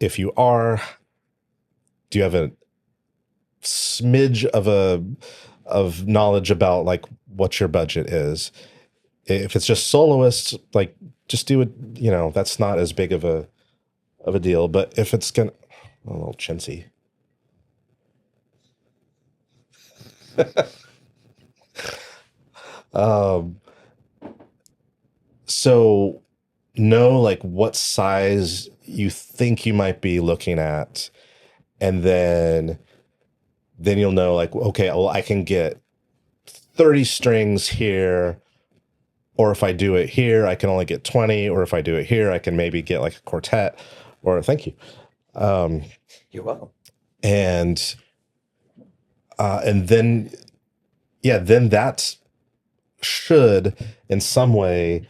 If you are, do you have a smidge of knowledge about like what your budget is? If it's just soloists, like just do it, you know, that's not as big of a deal. But if it's a little chintzy. So know like what size you think you might be looking at, and then you'll know like, okay, well, I can get 30 strings here, or if I do it here, I can only get 20, or if I do it here, I can maybe get like a quartet, or thank you. You're welcome. And then, yeah, then that should in some way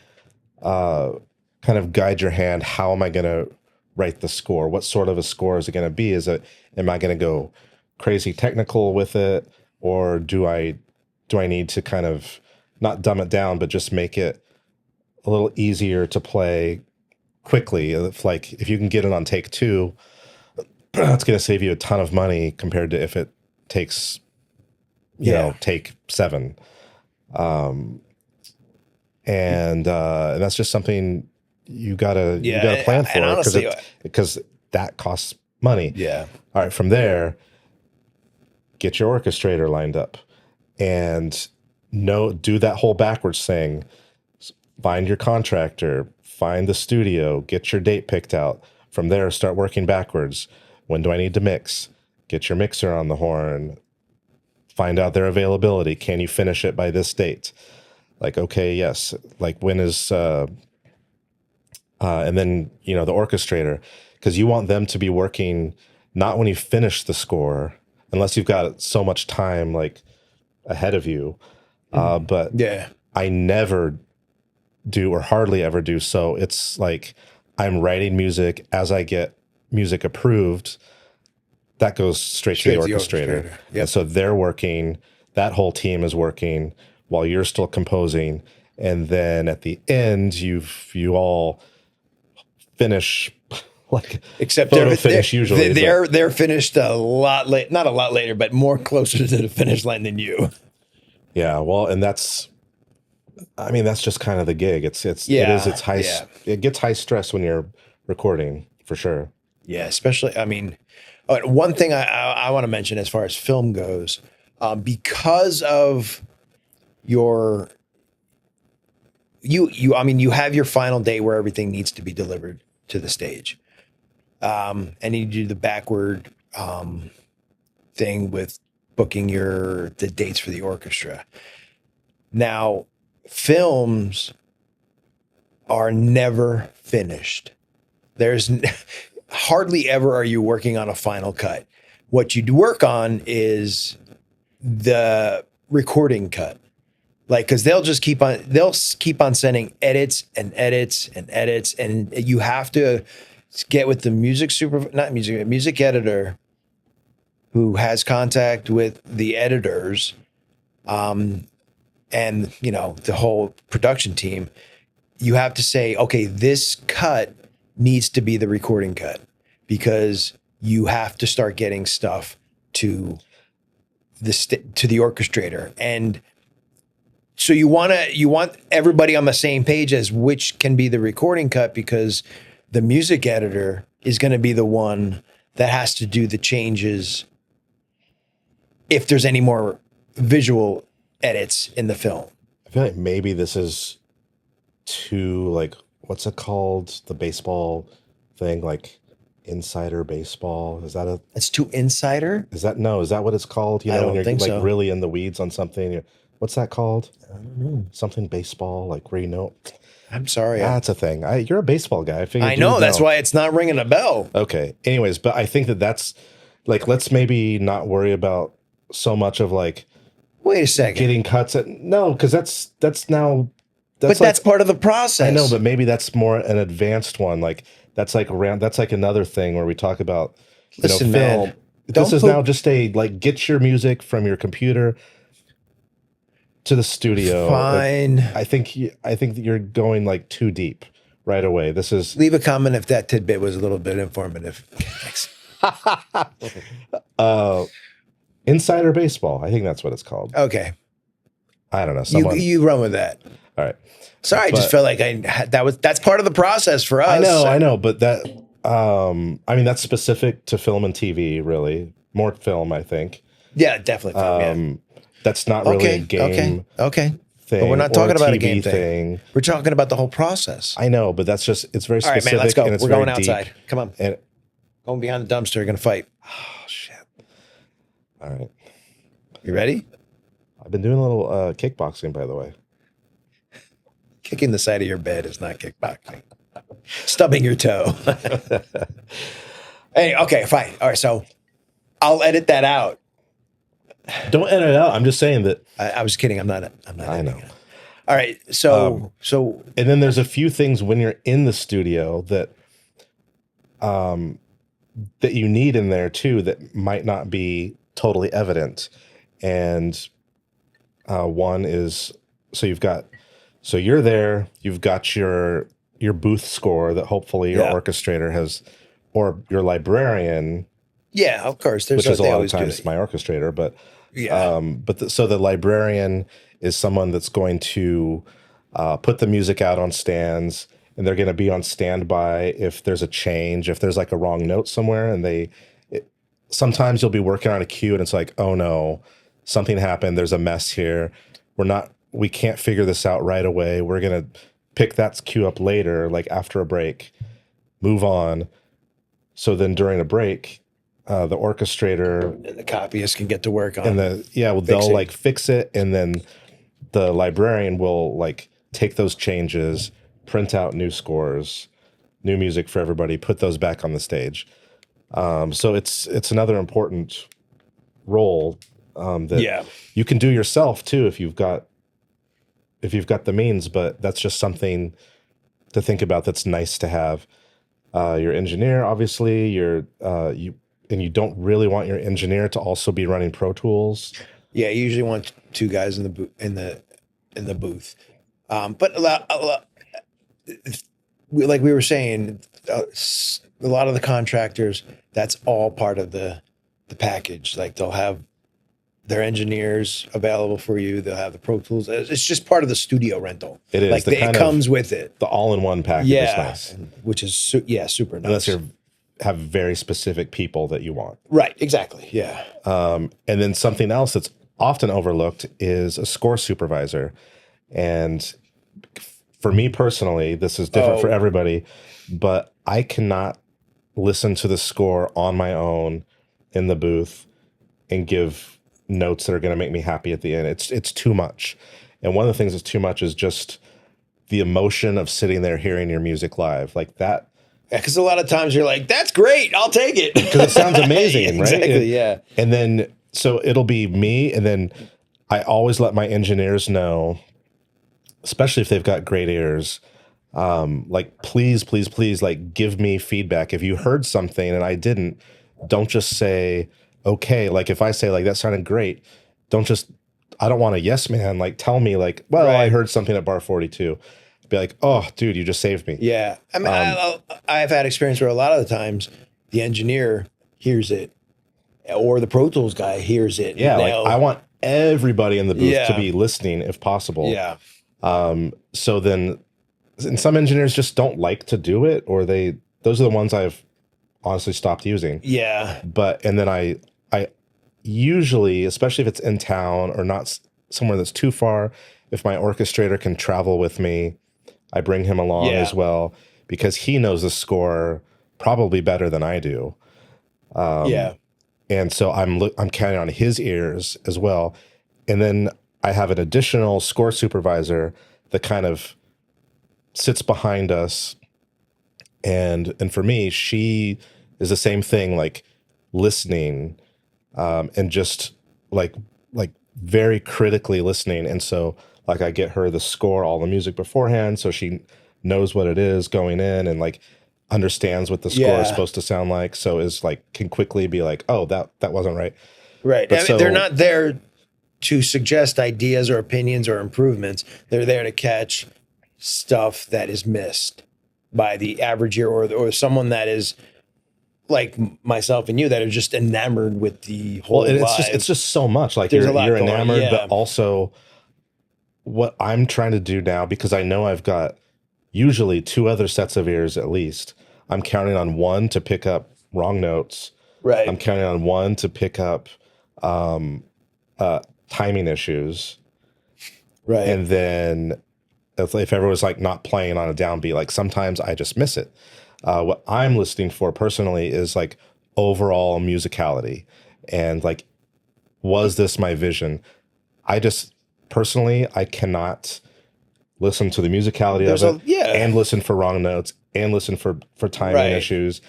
kind of guide your hand. How am I going to write the score? What sort of a score is it going to be? Am I going to go crazy technical with it, or do I need to kind of not dumb it down, but just make it a little easier to play quickly? If you can get it on take 2, that's going to save you a ton of money compared to if it takes, you know, take 7. And that's just something you gotta plan for, because that costs money. Yeah. All right. From there, get your orchestrator lined up, and do that whole backwards thing. Find your contractor, find the studio, get your date picked out. From there, start working backwards. When do I need to mix? Get your mixer on the horn. Find out their availability. Can you finish it by this date? Like, okay, yes. Like, when is, and then, you know, the orchestrator, because you want them to be working not when you finish the score, unless you've got so much time like ahead of you. But yeah, I never do, or hardly ever do. So it's like I'm writing music as I get music approved. That goes straight to the orchestrator. Yep. And so they're working, that whole team is working while you're still composing. And then at the end, you all finish, like, except they're finished usually. They're finished a lot late, not a lot later, but more closer to the finish line than you. Yeah, well, and that's just kind of the gig. It's high. Yeah. It gets high stress when you're recording, for sure. Yeah, especially, one thing I want to mention as far as film goes, because of you have your final day where everything needs to be delivered to the stage. And you do the backward thing with booking the dates for the orchestra. Now, films are never finished. There's hardly ever are you working on a final cut. What you work on is the recording cut. Like, because they'll keep on sending edits and edits and edits, and you have to get with the music editor who has contact with the editors, and the whole production team. You have to say, okay, this cut needs to be the recording cut, because you have to start getting stuff to the orchestrator. And so you want everybody on the same page as which can be the recording cut, because the music editor is going to be the one that has to do the changes if there's any more visual edits in the film. I feel like maybe this is too, like, what's it called? The baseball thing, like insider baseball. Is that it's too insider? Is that what it's called? You know, when you're like so. Really in the weeds on something. What's that called? I don't know. Something baseball, like where you know. I'm sorry. That's a thing. You're a baseball guy. I know. That's why it's not ringing a bell. Okay. Anyways, but I think that's like, let's maybe not worry about so much of like Wait a second. getting cuts at no, because that's now But that's part of the process. I know, but maybe that's more an advanced one. Like that's like another thing where we talk about Listen, film. man, This is now just a like get your music from your computer to the studio. Fine. I think that you're going like too deep right away. This is Leave a comment if that tidbit was a little bit informative. Thanks. Insider baseball. I think that's what it's called. Okay. I don't know. You run with that. All right. Sorry, I just felt like that's part of the process for us. I know, but that I mean that's specific to film and TV, really. More film, I think. Yeah, definitely. Film, That's not really a game. Okay. Thing, but we're not talking about a game thing. We're talking about the whole process. I know, but that's just it's very specific. All right, man, let's go. And it's we're very going outside. deep. Come on. And Going behind the dumpster, gonna fight. oh shit. All right. You ready? I've been doing a little kickboxing, by the way. Kicking the side of your bed is not kickboxing. Stubbing your toe. Hey, okay, fine. All right, so I'll edit that out. Don't edit it out. I'm just saying that. I was kidding. I'm not. I know. All right, so And then there's a few things when you're in the studio that that you need in there too that might not be totally evident. And one is so you're there, you've got your booth score that hopefully your orchestrator has, or your librarian. Yeah, of course. Which is a lot of times my orchestrator, but so the librarian is someone that's going to put the music out on stands, and they're going to be on standby if there's a change, if there's like a wrong note somewhere, and sometimes you'll be working on a cue and it's like, oh no, something happened. There's a mess here. We can't figure this out right away. We're going to pick that cue up later, like after a break, move on. So then during a break, the orchestrator and the copyist can get to work on they'll like fix it, and then the librarian will like take those changes, print out new scores, new music for everybody, put those back on the stage. So it's another important role that you can do yourself too if you've got the means, but that's just something to think about that's nice to have. Your engineer, obviously, and you don't really want your engineer to also be running Pro Tools. Yeah, you usually want two guys in the booth. But a lot, like we were saying, a lot of the contractors, that's all part of the package. Like they'll have their engineers available for you. They'll have the Pro Tools. It's just part of the studio rental. It is. Like it comes with it. The all-in-one package is nice. Which is super nice. Unless you have very specific people that you want. Right, exactly. Yeah. And then something else that's often overlooked is a score supervisor. And for me personally, this is different for everybody, but I cannot listen to the score on my own in the booth and give notes that are going to make me happy at the end. It's too much. And one of the things that's too much is just the emotion of sitting there hearing your music live like that. Yeah, because a lot of times you're like, that's great, I'll take it. Because it sounds amazing, right? Exactly, yeah. And then, so it'll be me, and then I always let my engineers know, especially if they've got great ears, like, please, like, give me feedback. If you heard something and I didn't, don't just say, okay. Like, if I say, like, that sounded great, I don't want a yes man. Like, tell me, like, well, right. I heard something at bar 42. Be like, oh, dude, you just saved me. Yeah. I mean, I've had experience where a lot of the times the engineer hears it or the Pro Tools guy hears it. Yeah, like I want everybody in the booth to be listening if possible. Yeah. So then, and some engineers just don't like to do it, or those are the ones I've honestly stopped using. Yeah. And then I usually, especially if it's in town or not somewhere that's too far, if my orchestrator can travel with me, I bring him along as well, because he knows the score probably better than I do. And so I'm counting on his ears as well. And then I have an additional score supervisor that kind of sits behind us. And for me, she is the same thing, like listening, and just like very critically listening. And so like I get her the score, all the music beforehand, so she knows what it is going in and like understands what the score is Yeah. supposed to sound like. So is like can quickly be like, oh, that wasn't right. Right. But I mean, they're so not there to suggest ideas or opinions or improvements. They're there to catch stuff that is missed by the average ear or someone that is like myself and you that are just enamored with the whole well, and live. it's just so much like There's a lot you're going on, enamored, yeah. but also what I'm trying to do now, because I know I've got usually two other sets of ears at least. I'm counting on one to pick up wrong notes. Right. I'm counting on one to pick up timing issues. Right. And then if everyone's like not playing on a downbeat, like sometimes I just miss it. What I'm listening for personally is like overall musicality and like, was this my vision? I just personally, I cannot listen to the musicality There's of it yeah. and listen for wrong notes and listen for timing Right. issues.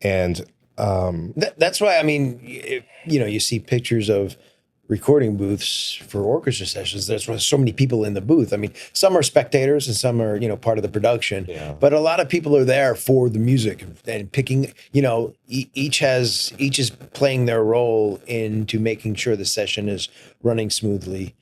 And That's why, I mean, you see pictures of recording booths for orchestra sessions. There's so many people in the booth. I mean, some are spectators and some are, part of the production. Yeah. But a lot of people are there for the music and picking. Each is playing their role into making sure the session is running smoothly.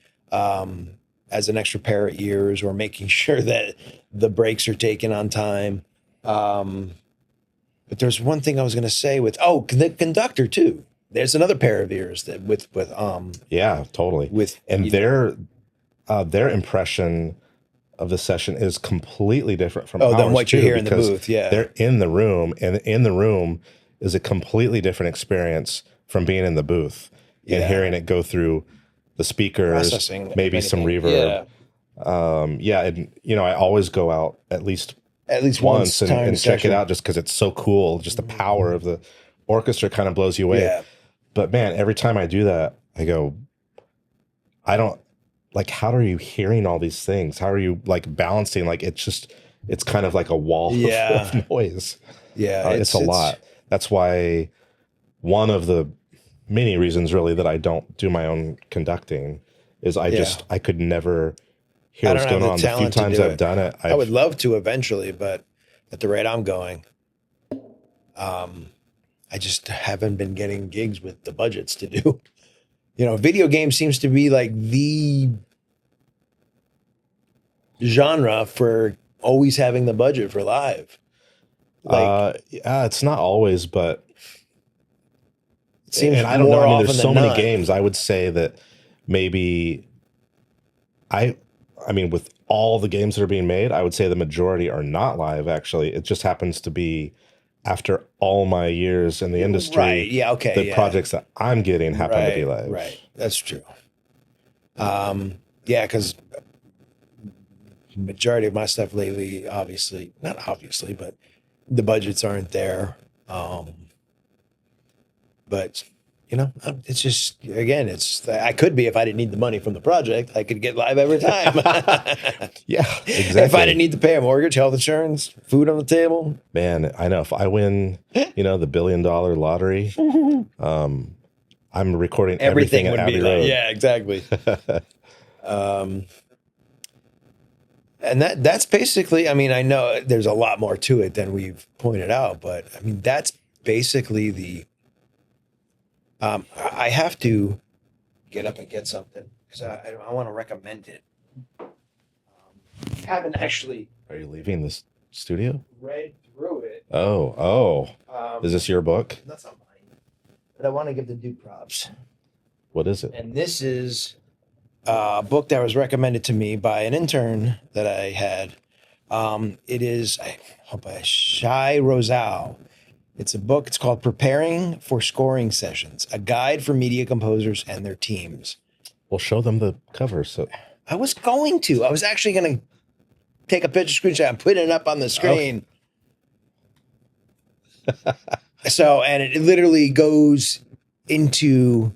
As an extra pair of ears, or making sure that the breaks are taken on time. But there's one thing I was going to say with the conductor too. There's another pair of ears that with yeah, totally. with and their impression of the session is completely different from ours than what you too, hear in the because booth. Yeah, they're in the room, and in the room is a completely different experience from being in the booth and Yeah. hearing it go through the speakers, Processing, maybe some reverb. And I always go out at least once and check it out just because it's so cool. Just the power of the orchestra kind of blows you away. Yeah. But man, every time I do that, I go, I don't like, how are you hearing all these things? How are you like balancing? Like, it's kind of like a wall of noise. Yeah. It's a lot. That's why one of the many reasons really that I don't do my own conducting is I could never hear what's going on. The few times I've done it, I would love to eventually, but at the rate I'm going, I just haven't been getting gigs with the budgets to do. Video game seems to be like the genre for always having the budget for live. It's not always, but it seems and I don't know. I mean, there's so many not. games. I would say that maybe I mean, with all the games that are being made, I would say the majority are not live. Actually, it just happens to be after all my years in the industry. Right. Yeah. Okay. The projects that I'm getting happen to be live. Right. That's true. Yeah, because majority of my stuff lately, not obviously, but the budgets aren't there. But it's just, again, I could be, if I didn't need the money from the project, I could get live every time. Yeah, exactly. If I didn't need to pay a mortgage, health insurance, food on the table. Man, I know if I win, the $1 billion lottery, I'm recording everything at Abbey Road. Yeah, exactly. And that's basically, I mean, I know there's a lot more to it than we've pointed out, but I mean, that's basically the, I have to get up and get something because I want to recommend it. Haven't actually. Are you leaving this studio? Read through it. Oh. Is this your book? That's not mine. But I want to give the dude props. What is it? And this is a book that was recommended to me by an intern that I had. It is, I hope Shie Rozow. It's a book. It's called Preparing for Scoring Sessions, a guide for media composers and their teams. Well, show them the cover. So I was actually going to take a picture screenshot and put it up on the screen. So, and it literally goes into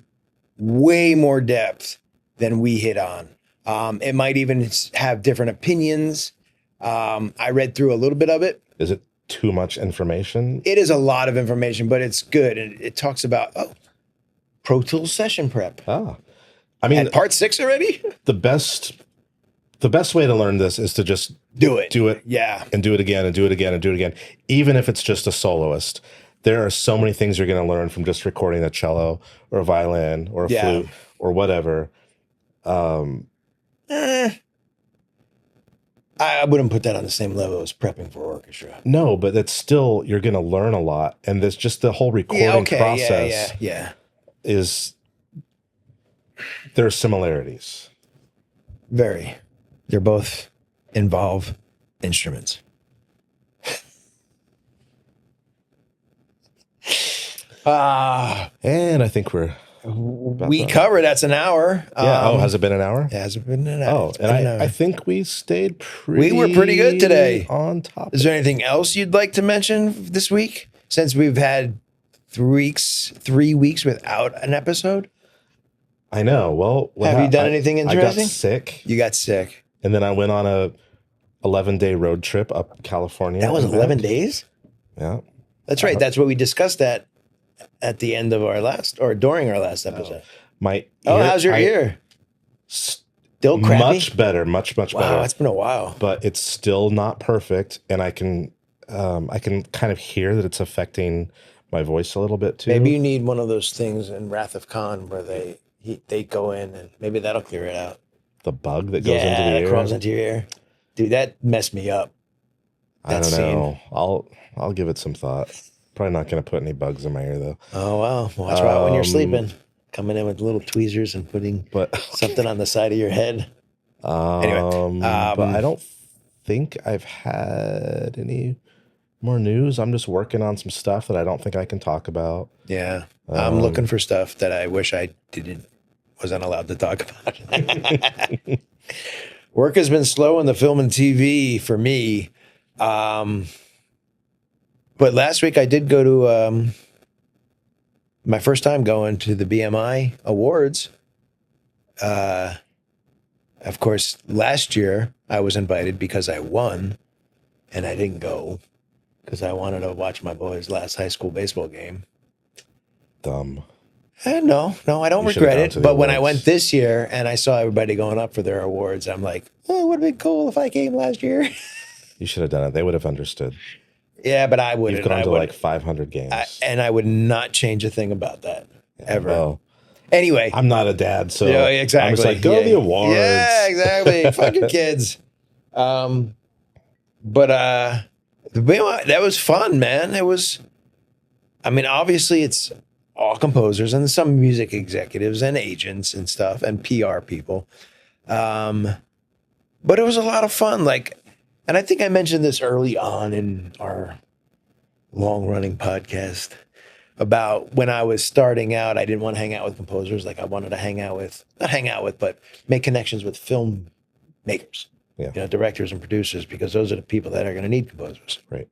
way more depth than we hit on. It might even have different opinions. I read through a little bit of it. Is it too much information? It is a lot of information, but it's good. And it talks about Pro Tools session prep. I mean, At part 6 already? the best way to learn this is to just Do it. Yeah. And do it again and do it again and do it again. Even if it's just a soloist. There are so many things you're going to learn from just recording a cello or a violin or a flute or whatever. I wouldn't put that on the same level as prepping for orchestra. No, but it's still, you're going to learn a lot. And there's just the whole recording process is, there are similarities. Very. They're both involve instruments. And I think we covered, that's an hour. Yeah. Has it been an hour? It hasn't been an hour. Oh, and I think we stayed pretty. We were pretty good today. On top. Is there anything else you'd like to mention this week? Since we've had 3 weeks without an episode? I know. Well, have you done anything interesting? I got sick. You got sick. And then I went on a 11-day road trip up California. That was 11 days? Yeah. That's right. That's what we discussed at the end of our during our last episode. How's your ear? Still crappy? Much better. Much better. Wow, it's been a while. But it's still not perfect. And I can kind of hear that it's affecting my voice a little bit too. Maybe you need one of those things in Wrath of Khan where they go in and maybe that'll clear it out. The bug that goes into the ear? Crawls into your ear. Dude, that messed me up. I don't know. I'll give it some thought. Probably not going to put any bugs in my ear though. Oh wow! Watch out when you're sleeping. Coming in with little tweezers and putting something on the side of your head. Anyway, but I don't think I've had any more news. I'm just working on some stuff that I don't think I can talk about. Yeah, I'm looking for stuff that I wish I wasn't allowed to talk about. Work has been slow in the film and TV for me. But last week I did go to my first time going to the BMI Awards. Of course, last year I was invited because I won, and I didn't go because I wanted to watch my boys' last high school baseball game. Dumb. No, I don't regret it. But when I went this year and I saw everybody going up for their awards, I'm like, oh, it would have been cool if I came last year. You should have done it. They would have understood. Yeah, but I wouldn't. You've gone to like 500 games. And I would not change a thing about that, ever. Well, anyway. I'm not a dad, so exactly. I'm just like, go to the awards. Yeah, exactly. Fucking kids. But that was fun, man. It was, I mean, obviously it's all composers and some music executives and agents and stuff and PR people. But it was a lot of fun. And I think I mentioned this early on in our long-running podcast about when I was starting out, I didn't want to hang out with composers. I wanted to but make connections with filmmakers, directors and producers, because those are the people that are going to need composers. Right.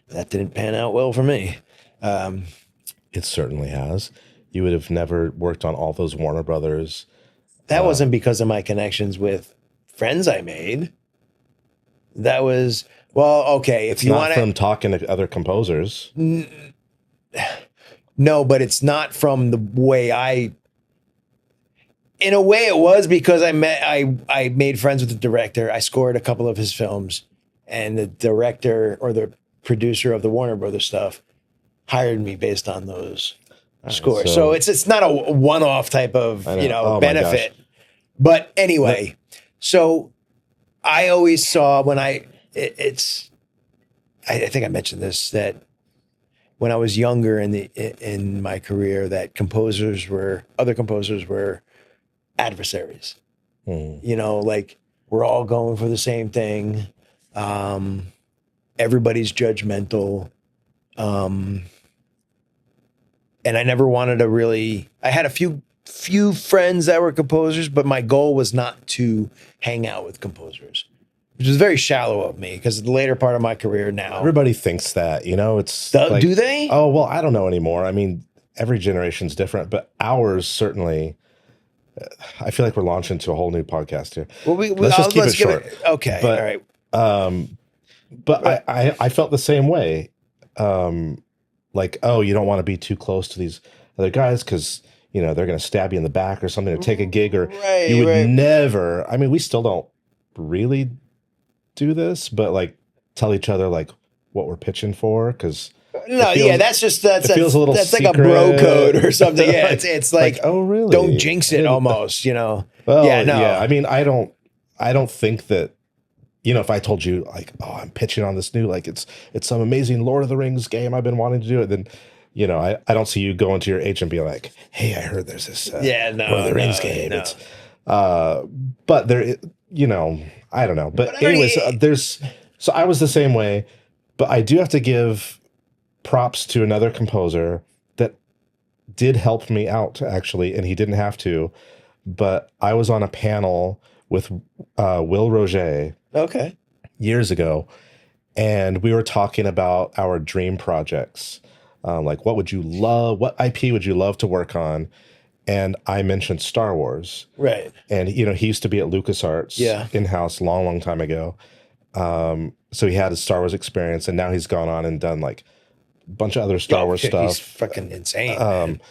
That didn't pan out well for me. It certainly has. You would have never worked on all those Warner Brothers. That wasn't because of my connections with friends I made. That was, okay. If you want from talking to other composers. No, but it's not from the way in a way it was because I made friends with the director. I scored a couple of his films, and the director or the producer of the Warner Brothers stuff hired me based on those scores. So it's not a one-off type of, benefit. But anyway, so I always saw I think I mentioned this, that when I was younger in my career, that other composers were adversaries. We're all going for the same thing. Everybody's judgmental. And I never wanted to I had a few friends that were composers, but my goal was not to hang out with composers, which is very shallow of me because the later part of my career now. Everybody thinks that, it's. Do they? Oh, well, I don't know anymore. I mean, every generation's different, but ours certainly. I feel like we're launching into a whole new podcast here. Well, let's just keep it short. Okay. But, all right. But I felt the same way. You don't want to be too close to these other guys because they're going to stab you in the back or something, or take a gig, or Right, you would right. never. I mean, we still don't really do this, but like tell each other like what we're pitching for, because No, yeah, that's it feels a little that's like a bro secret. code or something. Yeah, like, it's like oh really? don't jinx I it didn't- almost, Well, Yeah, no. yeah. I mean, I don't think that, if I told you like, oh, I'm pitching on this new, like it's some amazing Lord of the Rings game I've been wanting to do it, then, I don't see you going to your agent and being like, hey, I heard there's this Yeah, no, Lord of the Rings no, game. no. It's, but there, I don't know. But anyways, so I was the same way, but I do have to give props to another composer that did help me out actually, and he didn't have to, but I was on a panel with Will Rozow Okay. years ago, and we were talking about our dream projects. Like, what IP would you love to work on? And I mentioned Star Wars. Right. And, he used to be at LucasArts in-house long, long time ago. So he had his Star Wars experience, and now he's gone on and done like a bunch of other Star Wars stuff. He's fucking insane. Man.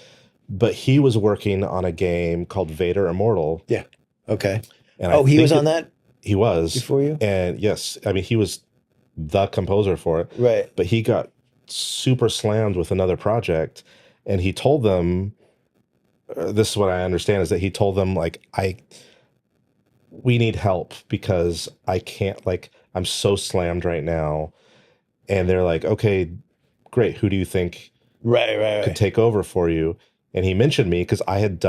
But he was working on a game called Vader Immortal. Yeah. Okay. And he was on that? He was. Before you? And yes, I mean, he was the composer for it. Right. But he got super slammed with another project, and he told them, this is what I understand, is that he told them like, we need help because I can't, like, I'm so slammed right now. And they're like, okay, great. Who do you think could take over for you? And he mentioned me because I had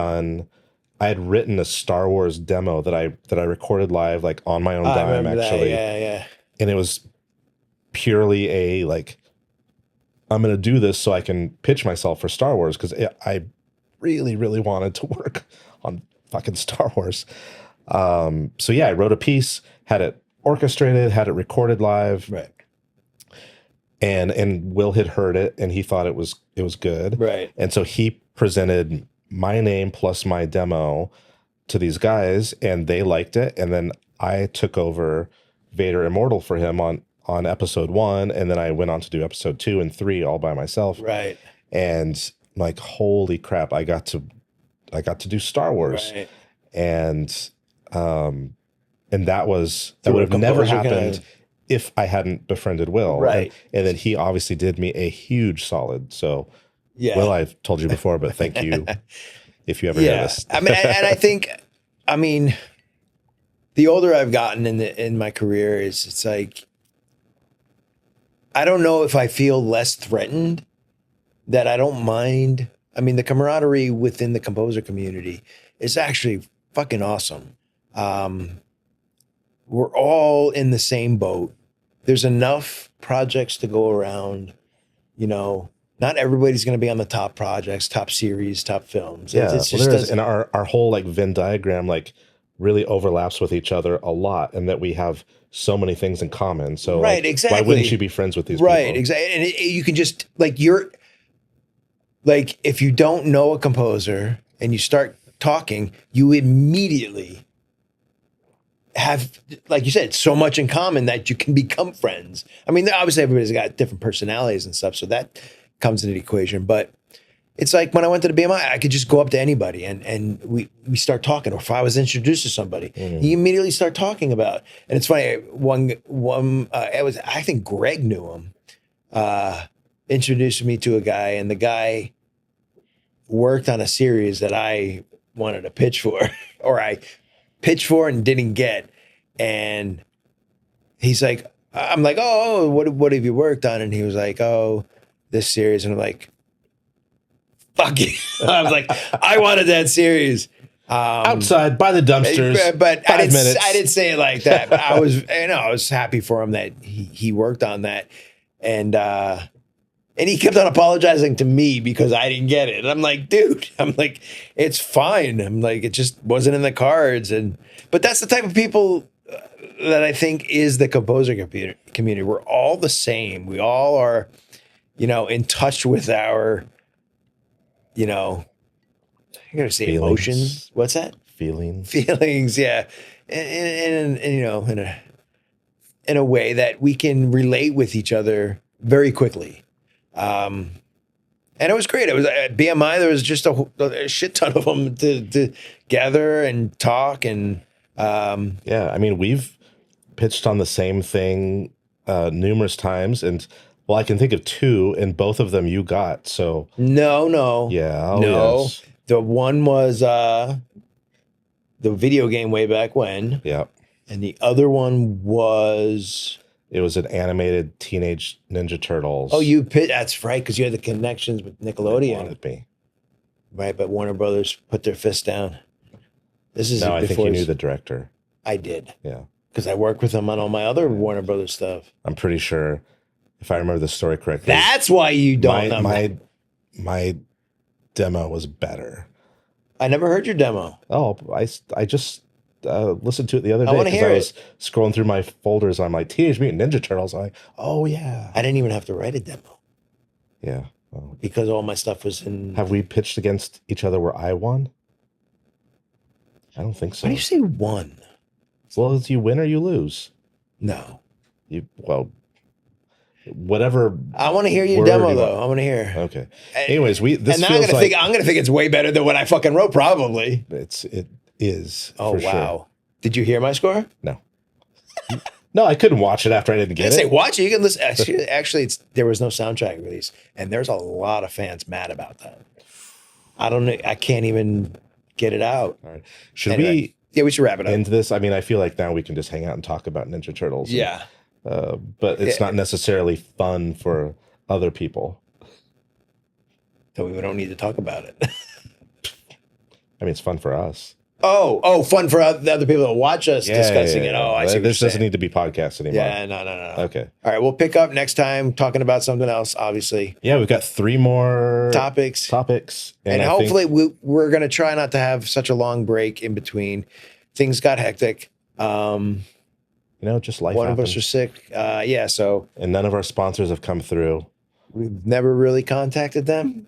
written a Star Wars demo that I recorded live, like on my own dime, actually. Yeah. And it was purely a like, I'm going to do this so I can pitch myself for Star Wars, because I really, really wanted to work on fucking Star Wars. So yeah, I wrote a piece, had it orchestrated, had it recorded live. Right. And Will had heard it, and he thought it was good. Right. And so he presented my name plus my demo to these guys, and they liked it. And then I took over Vader Immortal for him on episode 1, and then I went on to do episode 2 and 3 all by myself. Right. And like, holy crap, I got to do Star Wars. Right. And that would have never happened if I hadn't befriended Will. Right. And then he obviously did me a huge solid. So, yeah. Will, I've told you before, but thank you if you ever hear this. I mean, and I think, the older I've gotten in my career it's like, I don't know if I feel less threatened, that I don't mind. I mean, the camaraderie within the composer community is actually fucking awesome. We're all in the same boat. There's enough projects to go around. Not everybody's going to be on the top projects, top series, top films. Yeah, It's just and our whole like Venn diagram like really overlaps with each other a lot, and that we have so many things in common. So right, like, exactly. why wouldn't you be friends with these right, people? exactly. And you can just if you don't know a composer and you start talking, you immediately have, like you said, so much in common that you can become friends. I mean, obviously everybody's got different personalities and stuff, so that comes into the equation. But it's like when I went to the BMI, I could just go up to anybody and we start talking. Or if I was introduced to somebody, you immediately start talking about. And it's funny, I think Greg knew him, introduced me to a guy, and the guy worked on a series that I wanted to pitch for, or I pitched for and didn't get. And he's like, I'm like, oh, what have you worked on? And he was like, oh, this series. And I'm like, fuck you. I was like, I wanted that series. Outside by the dumpsters. But I 5 minutes. didn't say it like that. But I was happy for him that he worked on that. And he kept on apologizing to me because I didn't get it. And I'm like, dude, it's fine. I'm like, it just wasn't in the cards. But that's the type of people that I think is the composer community. We're all the same. We all are, in touch with our, I'm going to say Feelings. emotions. What's that? Feelings, yeah. And in a way that we can relate with each other very quickly. And it was great. It was at BMI. There was just a shit ton of them to gather and talk. And yeah, I mean, we've pitched on the same thing numerous times, and well, I can think of two, and both of them you got. So no, yeah, no. yes. The one was the video game way back when, Yeah, and the other one was it was an animated Teenage Ninja Turtles. oh, that's right, because you had the connections with They Nickelodeon, wanted me. right? But Warner Brothers put their fist down. This is No, I think before you knew the director. I did. Yeah, Because I worked with him on all my other Warner Brothers stuff. I'm pretty sure, if I remember the story correctly. That's why you don't know. My demo was better. I never heard your demo. Oh, I just listened to it the other day. I wanna 'cause hear I it. was scrolling through my folders. And I'm like, Teenage Mutant Ninja Turtles. I'm like, oh yeah, I didn't even have to write a demo yeah. Well, because all my stuff was in. have we pitched against each other where I won? I don't think so. Why do you say one? Well, it's you win or you lose. No. Whatever. I want to hear your word demo you though. want. I want to hear. Okay. Anyways, this and then feels like I'm gonna think it's way better than what I fucking wrote. Probably. it is. Oh for sure. wow! Did you hear my score? No. No, I couldn't watch it after I didn't I get didn't say it. watch it. You can listen. Actually, there was no soundtrack release, and there's a lot of fans mad about that. I don't know. I can't even get it out. All right. Should Anyway, yeah, we should wrap it we up. end this? I mean, I feel like now we can just hang out and talk about Ninja Turtles. Yeah. But it's Yeah. not necessarily fun for other people. So we don't need to talk about it. I mean, it's fun for us. Oh, fun for the other people that watch us discussing it. Oh, I see. This doesn't need to be podcast anymore. Yeah, no. Okay. All right, we'll pick up next time talking about something else, obviously. Yeah, we've got 3 more Topics. I And think- hopefully we're going to try not to have such a long break in between. Things got hectic. just life One happens. of us are sick. Yeah, so And none of our sponsors have come through. we've never really contacted them.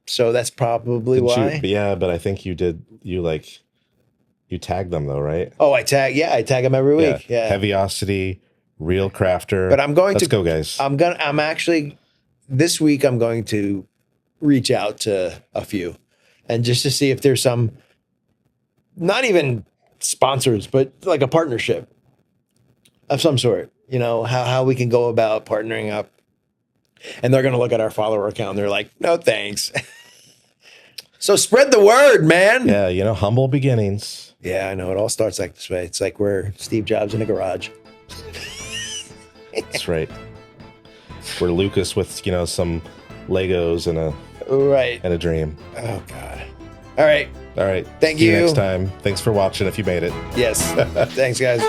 So that's probably why. But I think you did. You tagged them though, right? Oh, I tag them every week. Yeah. Heaviosity, Real Crafter. But I'm going Let's to go, guys. I'm actually this week I'm going to reach out to a few and just to see if there's some not even sponsors, but like a partnership of some sort. How we can go about partnering up. And they're going to look at our follower account and they're like, no, thanks. So spread the word, man. Yeah, humble beginnings. Yeah, I know. It all starts like this way. It's like we're Steve Jobs in a garage. That's right. We're Lucas with, some Legos and Right. a dream. Oh, God. All right. All right. Thank See you you. next time. Thanks for watching if you made it. Yes. Thanks, guys.